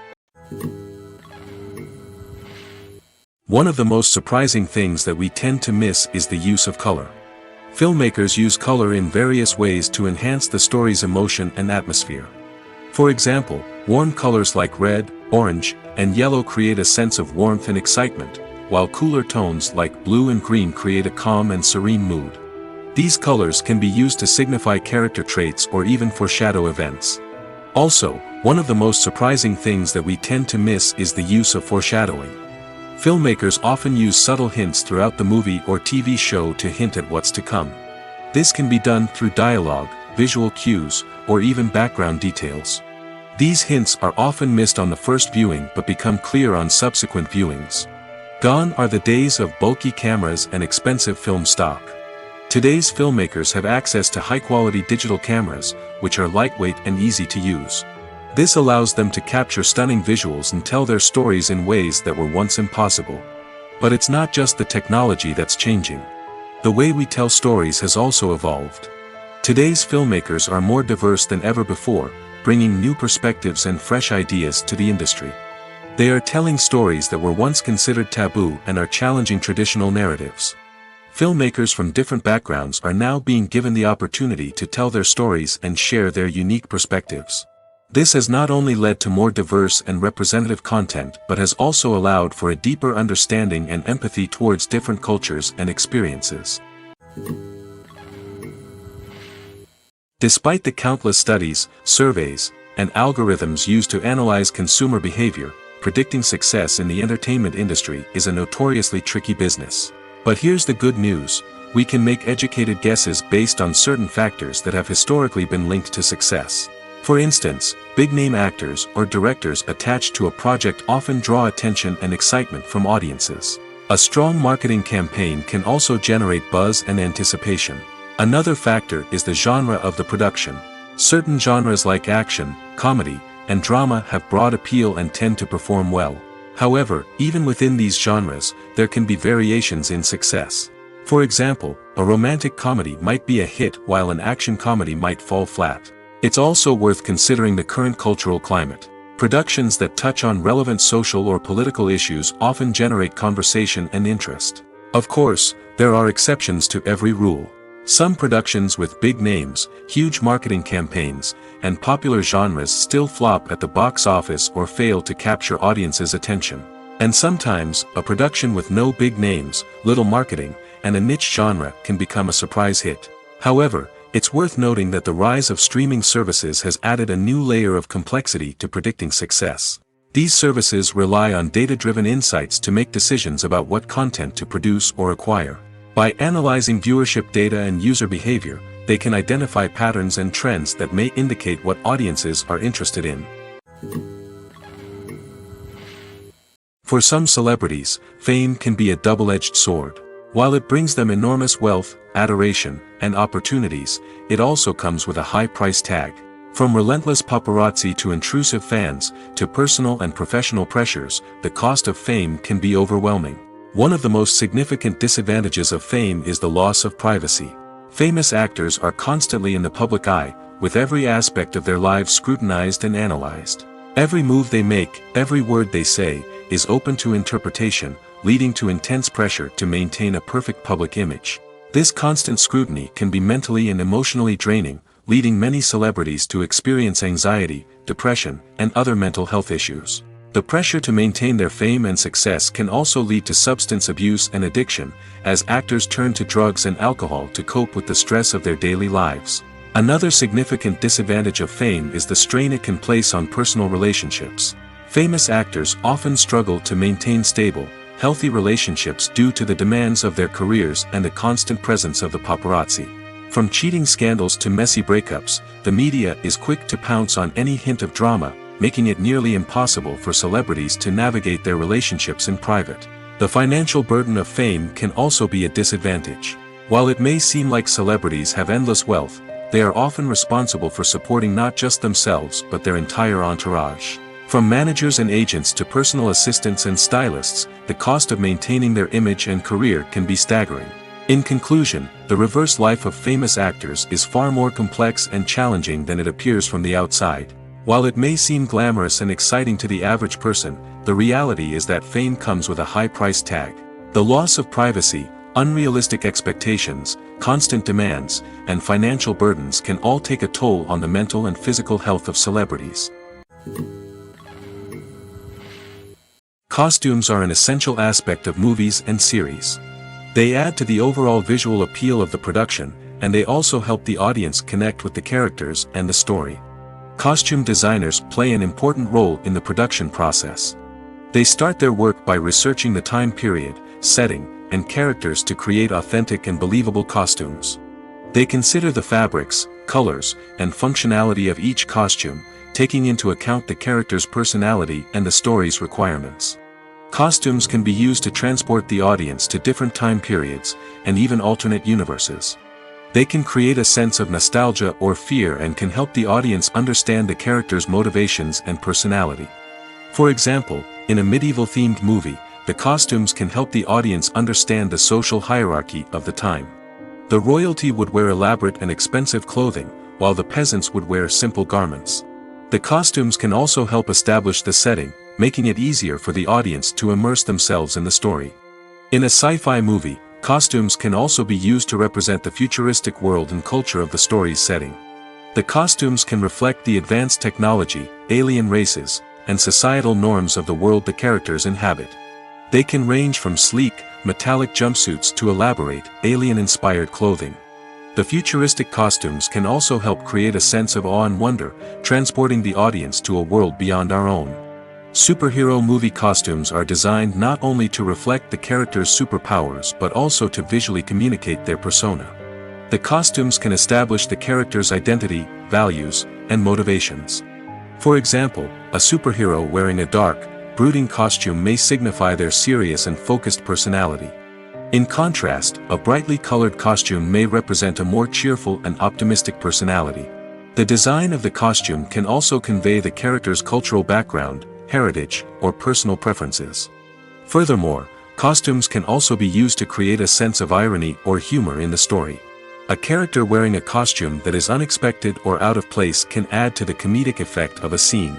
One of the most surprising things that we tend to miss is the use of color. Filmmakers use color in various ways to enhance the story's emotion and atmosphere. For example, warm colors like red, orange, and yellow create a sense of warmth and excitement, while cooler tones like blue and green create a calm and serene mood. These colors can be used to signify character traits or even foreshadow events. Also, one of the most surprising things that we tend to miss is the use of foreshadowing. Filmmakers often use subtle hints throughout the movie or TV show to hint at what's to come. This can be done through dialogue, visual cues, or even background details. These hints are often missed on the first viewing but become clear on subsequent viewings. Gone are the days of bulky cameras and expensive film stock. Today's filmmakers have access to high-quality digital cameras, which are lightweight and easy to use. This allows them to capture stunning visuals and tell their stories in ways that were once impossible. But it's not just the technology that's changing. The way we tell stories has also evolved. Today's filmmakers are more diverse than ever before, bringing new perspectives and fresh ideas to the industry. They are telling stories that were once considered taboo and are challenging traditional narratives. Filmmakers from different backgrounds are now being given the opportunity to tell their stories and share their unique perspectives. This has not only led to more diverse and representative content but has also allowed for a deeper understanding and empathy towards different cultures and experiences. Despite the countless studies, surveys, and algorithms used to analyze consumer behavior, predicting success in the entertainment industry is a notoriously tricky business. But here's the good news: we can make educated guesses based on certain factors that have historically been linked to success. For instance, big-name actors or directors attached to a project often draw attention and excitement from audiences. A strong marketing campaign can also generate buzz and anticipation. Another factor is the genre of the production. Certain genres like action, comedy, and drama have broad appeal and tend to perform well. However, even within these genres, there can be variations in success. For example, a romantic comedy might be a hit while an action comedy might fall flat. It's also worth considering the current cultural climate. Productions that touch on relevant social or political issues often generate conversation and interest. Of course, there are exceptions to every rule. Some productions with big names, huge marketing campaigns, and popular genres still flop at the box office or fail to capture audiences' attention. And sometimes, a production with no big names, little marketing, and a niche genre can become a surprise hit. However, it's worth noting that the rise of streaming services has added a new layer of complexity to predicting success. These services rely on data-driven insights to make decisions about what content to produce or acquire. By analyzing viewership data and user behavior, they can identify patterns and trends that may indicate what audiences are interested in. For some celebrities, fame can be a double-edged sword. While it brings them enormous wealth, adoration, and opportunities, it also comes with a high price tag. From relentless paparazzi to intrusive fans, to personal and professional pressures, the cost of fame can be overwhelming. One of the most significant disadvantages of fame is the loss of privacy. Famous actors are constantly in the public eye, with every aspect of their lives scrutinized and analyzed. Every move they make, every word they say, is open to interpretation, leading to intense pressure to maintain a perfect public image. This constant scrutiny can be mentally and emotionally draining, leading many celebrities to experience anxiety, depression, and other mental health issues. The pressure to maintain their fame and success can also lead to substance abuse and addiction, as actors turn to drugs and alcohol to cope with the stress of their daily lives. Another significant disadvantage of fame is the strain it can place on personal relationships. Famous actors often struggle to maintain stable, healthy relationships due to the demands of their careers and the constant presence of the paparazzi. From cheating scandals to messy breakups, the media is quick to pounce on any hint of drama, making it nearly impossible for celebrities to navigate their relationships in private. The financial burden of fame can also be a disadvantage. While it may seem like celebrities have endless wealth, they are often responsible for supporting not just themselves but their entire entourage. From managers and agents to personal assistants and stylists, the cost of maintaining their image and career can be staggering. In conclusion, the reverse life of famous actors is far more complex and challenging than it appears from the outside. While it may seem glamorous and exciting to the average person, the reality is that fame comes with a high price tag. The loss of privacy, unrealistic expectations, constant demands, and financial burdens can all take a toll on the mental and physical health of celebrities. Costumes are an essential aspect of movies and series. They add to the overall visual appeal of the production, and they also help the audience connect with the characters and the story. Costume designers play an important role in the production process. They start their work by researching the time period, setting, and characters to create authentic and believable costumes. They consider the fabrics, colors, and functionality of each costume, taking into account the character's personality and the story's requirements. Costumes can be used to transport the audience to different time periods, and even alternate universes. They can create a sense of nostalgia or fear and can help the audience understand the character's motivations and personality. For example, in a medieval-themed movie, the costumes can help the audience understand the social hierarchy of the time. The royalty would wear elaborate and expensive clothing, while the peasants would wear simple garments. The costumes can also help establish the setting, making it easier for the audience to immerse themselves in the story. In a sci-fi movie, costumes can also be used to represent the futuristic world and culture of the story's setting. The costumes can reflect the advanced technology, alien races, and societal norms of the world the characters inhabit. They can range from sleek, metallic jumpsuits to elaborate, alien-inspired clothing. The futuristic costumes can also help create a sense of awe and wonder, transporting the audience to a world beyond our own. Superhero movie costumes are designed not only to reflect the character's superpowers but also to visually communicate their persona. The costumes can establish the character's identity, values, and motivations. For example, a superhero wearing a dark, brooding costume may signify their serious and focused personality. In contrast, a brightly colored costume may represent a more cheerful and optimistic personality. The design of the costume can also convey the character's cultural background, heritage, or personal preferences. Furthermore, Costumes can also be used to create a sense of irony or humor in the story. A character wearing a costume that is unexpected or out of place can add to the comedic effect of a scene.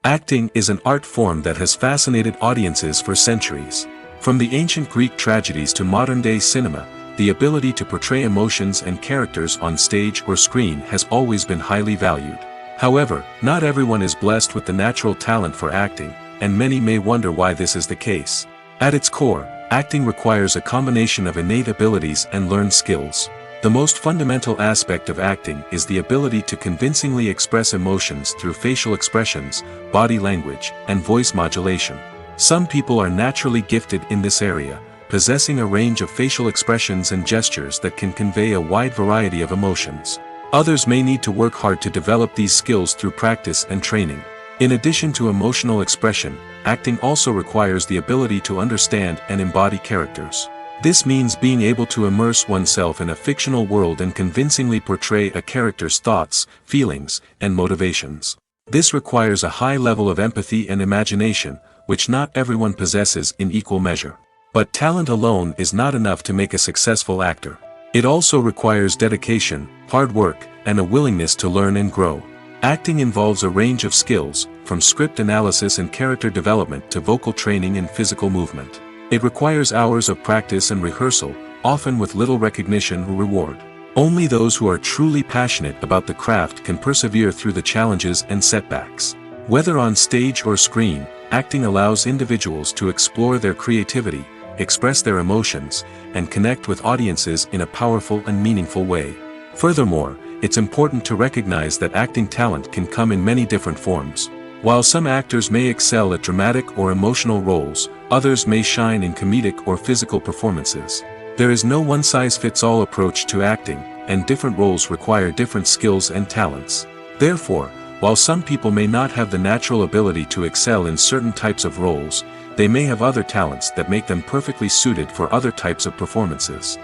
Acting is an art form that has fascinated audiences for centuries. From the ancient Greek tragedies to modern-day cinema, the ability to portray emotions and characters on stage or screen has always been highly valued. However, not everyone is blessed with the natural talent for acting, and many may wonder why this is the case. At its core, acting requires a combination of innate abilities and learned skills. The most fundamental aspect of acting is the ability to convincingly express emotions through facial expressions, body language, and voice modulation. Some people are naturally gifted in this area, possessing a range of facial expressions and gestures that can convey a wide variety of emotions. Others may need to work hard to develop these skills through practice and training. In addition to emotional expression, acting also requires the ability to understand and embody characters. This means being able to immerse oneself in a fictional world and convincingly portray a character's thoughts, feelings, and motivations. This requires a high level of empathy and imagination, which not everyone possesses in equal measure. But talent alone is not enough to make a successful actor. It also requires dedication, hard work, and a willingness to learn and grow. Acting involves a range of skills, from script analysis and character development to vocal training and physical movement. It requires hours of practice and rehearsal, often with little recognition or reward. Only those who are truly passionate about the craft can persevere through the challenges and setbacks. Whether on stage or screen, acting allows individuals to explore their creativity, express their emotions, and connect with audiences in a powerful and meaningful way. Furthermore, it's important to recognize that acting talent can come in many different forms. While some actors may excel at dramatic or emotional roles, others may shine in comedic or physical performances. There is no one-size-fits-all approach to acting, and different roles require different skills and talents. Therefore, while some people may not have the natural ability to excel in certain types of roles, they may have other talents that make them perfectly suited for other types of performances.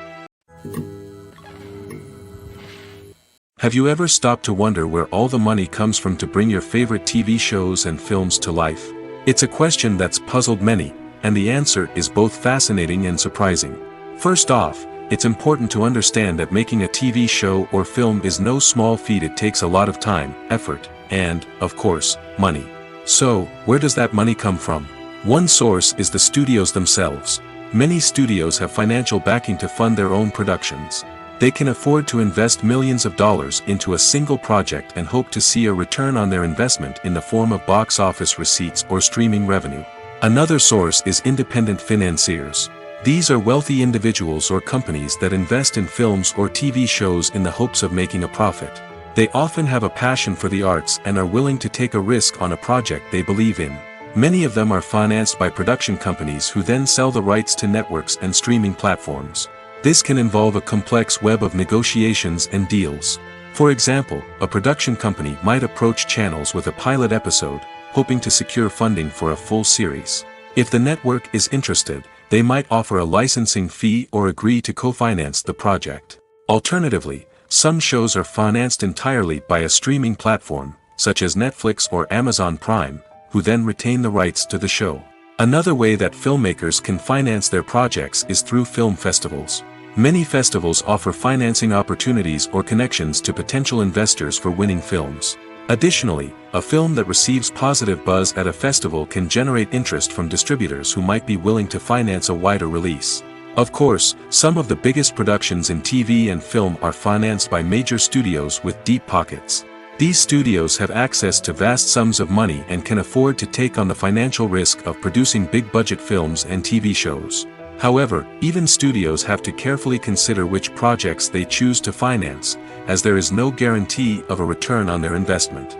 Have you ever stopped to wonder where all the money comes from to bring your favorite TV shows and films to life? It's a question that's puzzled many, and the answer is both fascinating and surprising. First off, it's important to understand that making a TV show or film is no small feat. It takes a lot of time, effort, and, of course, money. So, where does that money come from? One source is the studios themselves. Many studios have financial backing to fund their own productions. They can afford to invest millions of dollars into a single project and hope to see a return on their investment in the form of box office receipts or streaming revenue. Another source is independent financiers. These are wealthy individuals or companies that invest in films or TV shows in the hopes of making a profit. They often have a passion for the arts and are willing to take a risk on a project they believe in. Many of them are financed by production companies who then sell the rights to networks and streaming platforms. This can involve a complex web of negotiations and deals. For example, a production company might approach channels with a pilot episode, hoping to secure funding for a full series. If the network is interested, they might offer a licensing fee or agree to co-finance the project. Alternatively, some shows are financed entirely by a streaming platform, such as Netflix or Amazon Prime, who then retain the rights to the show. Another way that filmmakers can finance their projects is through film festivals. Many festivals offer financing opportunities or connections to potential investors for winning films. Additionally, a film that receives positive buzz at a festival can generate interest from distributors who might be willing to finance a wider release. Of course, some of the biggest productions in TV and film are financed by major studios with deep pockets. These studios have access to vast sums of money and can afford to take on the financial risk of producing big-budget films and TV shows. However, even studios have to carefully consider which projects they choose to finance, as there is no guarantee of a return on their investment.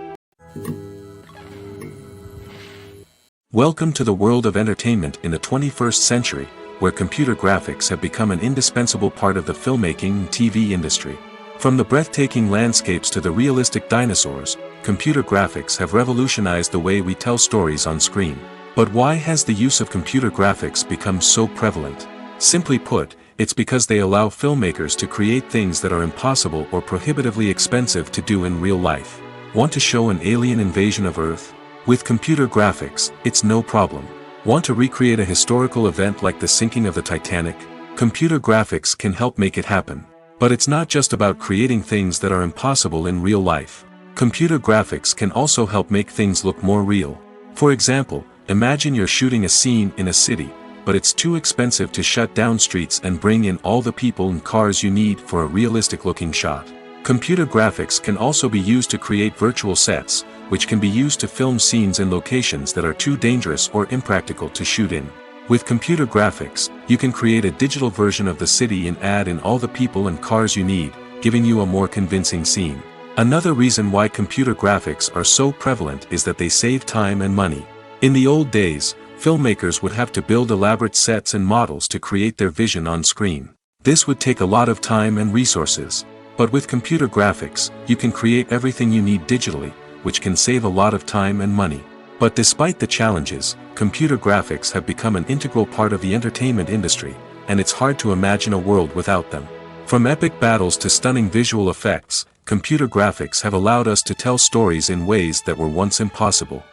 Welcome to the world of entertainment in the 21st century, where computer graphics have become an indispensable part of the filmmaking and TV industry. From the breathtaking landscapes to the realistic dinosaurs, computer graphics have revolutionized the way we tell stories on screen. But why has the use of computer graphics become so prevalent? Simply put, it's because they allow filmmakers to create things that are impossible or prohibitively expensive to do in real life. Want to show an alien invasion of Earth? With computer graphics, it's no problem. Want to recreate a historical event like the sinking of the Titanic? Computer graphics can help make it happen. But it's not just about creating things that are impossible in real life. Computer graphics can also help make things look more real. For example, imagine you're shooting a scene in a city, but it's too expensive to shut down streets and bring in all the people and cars you need for a realistic-looking shot. Computer graphics can also be used to create virtual sets, which can be used to film scenes in locations that are too dangerous or impractical to shoot in. With computer graphics, you can create a digital version of the city and add in all the people and cars you need, giving you a more convincing scene. Another reason why computer graphics are so prevalent is that they save time and money. In the old days, filmmakers would have to build elaborate sets and models to create their vision on screen. This would take a lot of time and resources. But with computer graphics, you can create everything you need digitally, which can save a lot of time and money. But despite the challenges, computer graphics have become an integral part of the entertainment industry, and it's hard to imagine a world without them. From epic battles to stunning visual effects, computer graphics have allowed us to tell stories in ways that were once impossible.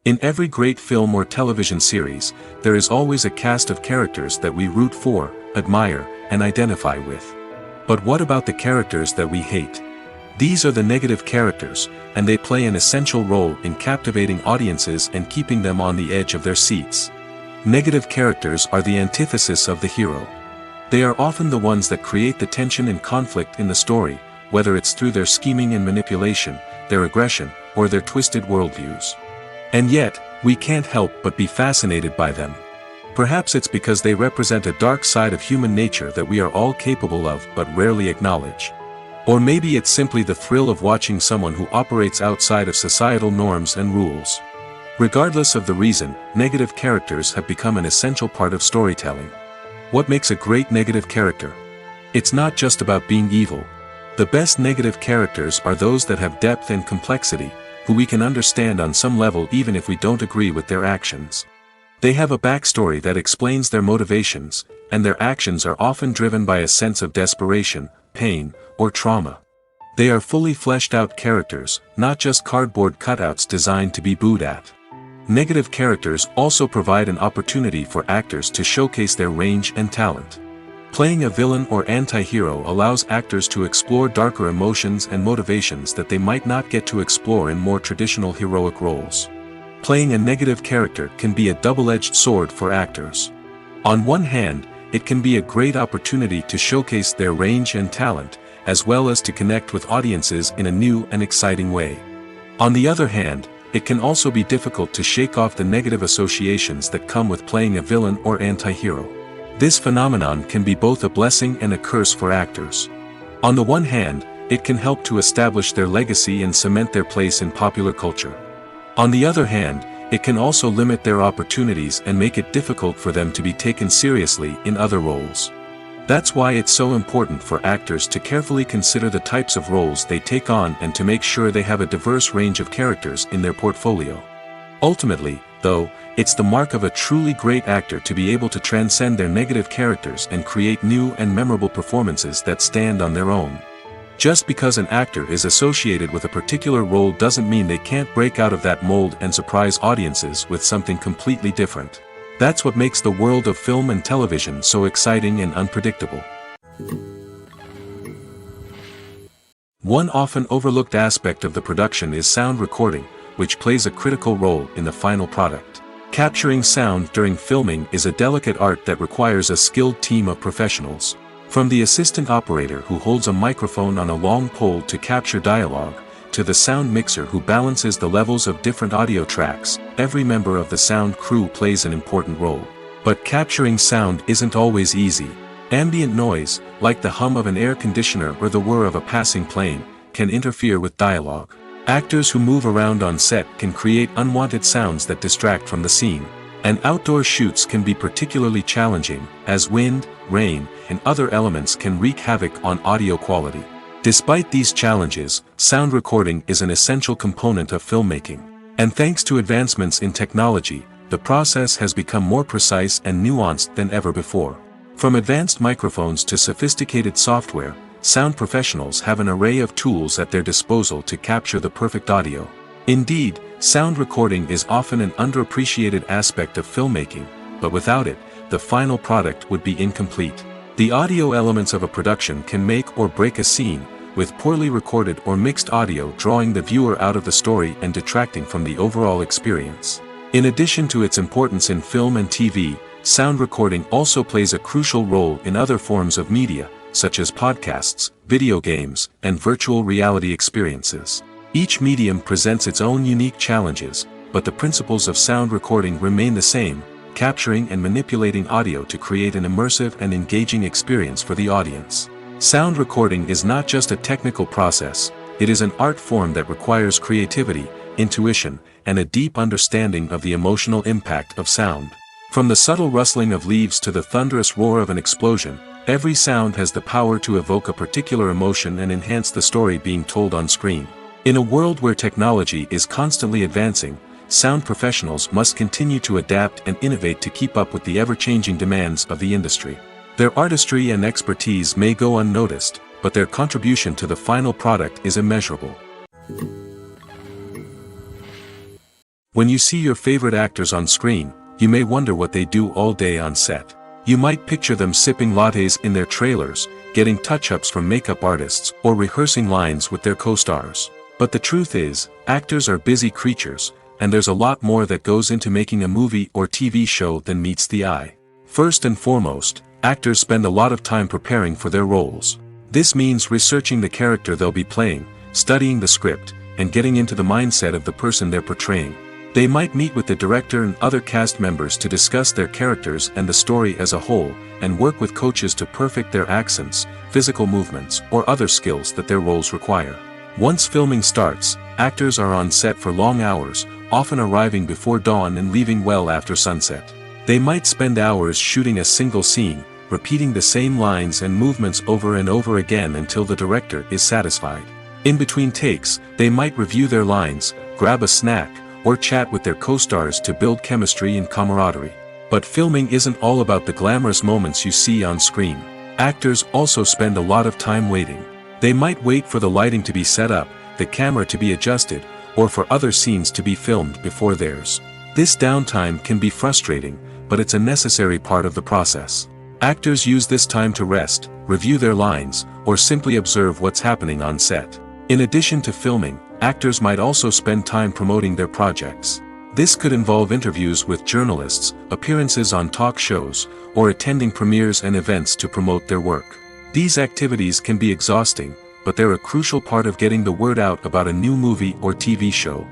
In every great film or television series, there is always a cast of characters that we root for, admire, and identify with. But what about the characters that we hate? These are the negative characters, and they play an essential role in captivating audiences and keeping them on the edge of their seats. Negative characters are the antithesis of the hero. They are often the ones that create the tension and conflict in the story, whether it's through their scheming and manipulation, their aggression, or their twisted worldviews. And yet, we can't help but be fascinated by them. Perhaps it's because they represent a dark side of human nature that we are all capable of but rarely acknowledge. Or maybe it's simply the thrill of watching someone who operates outside of societal norms and rules. Regardless of the reason, negative characters have become an essential part of storytelling. What makes a great negative character? It's not just about being evil. The best negative characters are those that have depth and complexity, who we can understand on some level even if we don't agree with their actions. They have a backstory that explains their motivations, and their actions are often driven by a sense of desperation, pain, or trauma. They are fully fleshed out characters, not just cardboard cutouts designed to be booed at. Negative characters also provide an opportunity for actors to showcase their range and talent. Playing a villain or anti-hero allows actors to explore darker emotions and motivations that they might not get to explore in more traditional heroic roles. Playing a negative character can be a double-edged sword for actors. On one hand, it can be a great opportunity to showcase their range and talent, as well as to connect with audiences in a new and exciting way. On the other hand, it can also be difficult to shake off the negative associations that come with playing a villain or anti-hero. This phenomenon can be both a blessing and a curse for actors. On the one hand, it can help to establish their legacy and cement their place in popular culture. On the other hand, it can also limit their opportunities and make it difficult for them to be taken seriously in other roles. That's why it's so important for actors to carefully consider the types of roles they take on and to make sure they have a diverse range of characters in their portfolio. Ultimately, though, it's the mark of a truly great actor to be able to transcend their negative characters and create new and memorable performances that stand on their own. Just because an actor is associated with a particular role doesn't mean they can't break out of that mold and surprise audiences with something completely different. That's what makes the world of film and television so exciting and unpredictable. One often overlooked aspect of the production is sound recording, which plays a critical role in the final product. Capturing sound during filming is a delicate art that requires a skilled team of professionals. From the assistant operator who holds a microphone on a long pole to capture dialogue, to the sound mixer who balances the levels of different audio tracks, every member of the sound crew plays an important role. But capturing sound isn't always easy. Ambient noise, like the hum of an air conditioner or the whir of a passing plane, can interfere with dialogue. Actors who move around on set can create unwanted sounds that distract from the scene. And outdoor shoots can be particularly challenging, as wind, rain, and other elements can wreak havoc on audio quality. Despite these challenges, sound recording is an essential component of filmmaking. And thanks to advancements in technology, the process has become more precise and nuanced than ever before. From advanced microphones to sophisticated software, sound professionals have an array of tools at their disposal to capture the perfect audio. Indeed, sound recording is often an underappreciated aspect of filmmaking, but without it, the final product would be incomplete. The audio elements of a production can make or break a scene, with poorly recorded or mixed audio drawing the viewer out of the story and detracting from the overall experience. In addition to its importance in film and TV, sound recording also plays a crucial role in other forms of media, such as podcasts, video games, and virtual reality experiences. Each medium presents its own unique challenges, but the principles of sound recording remain the same, capturing and manipulating audio to create an immersive and engaging experience for the audience. Sound recording is not just a technical process, it is an art form that requires creativity, intuition, and a deep understanding of the emotional impact of sound. From the subtle rustling of leaves to the thunderous roar of an explosion, every sound has the power to evoke a particular emotion and enhance the story being told on screen. In a world where technology is constantly advancing, sound professionals must continue to adapt and innovate to keep up with the ever-changing demands of the industry. Their artistry and expertise may go unnoticed, but their contribution to the final product is immeasurable. When you see your favorite actors on screen, you may wonder what they do all day on set. You might picture them sipping lattes in their trailers, getting touch-ups from makeup artists, or rehearsing lines with their co-stars. But the truth is, actors are busy creatures, and there's a lot more that goes into making a movie or TV show than meets the eye. First and foremost, actors spend a lot of time preparing for their roles. This means researching the character they'll be playing, studying the script, and getting into the mindset of the person they're portraying. They might meet with the director and other cast members to discuss their characters and the story as a whole, and work with coaches to perfect their accents, physical movements, or other skills that their roles require. Once filming starts, actors are on set for long hours, often arriving before dawn and leaving well after sunset. They might spend hours shooting a single scene, repeating the same lines and movements over and over again until the director is satisfied. In between takes, they might review their lines, grab a snack, or chat with their co-stars to build chemistry and camaraderie. But filming isn't all about the glamorous moments you see on screen. Actors also spend a lot of time waiting. They might wait for the lighting to be set up, the camera to be adjusted, or for other scenes to be filmed before theirs. This downtime can be frustrating, but it's a necessary part of the process. Actors use this time to rest, review their lines, or simply observe what's happening on set. In addition to filming, actors might also spend time promoting their projects. This could involve interviews with journalists, appearances on talk shows, or attending premieres and events to promote their work. These activities can be exhausting, but they're a crucial part of getting the word out about a new movie or TV show.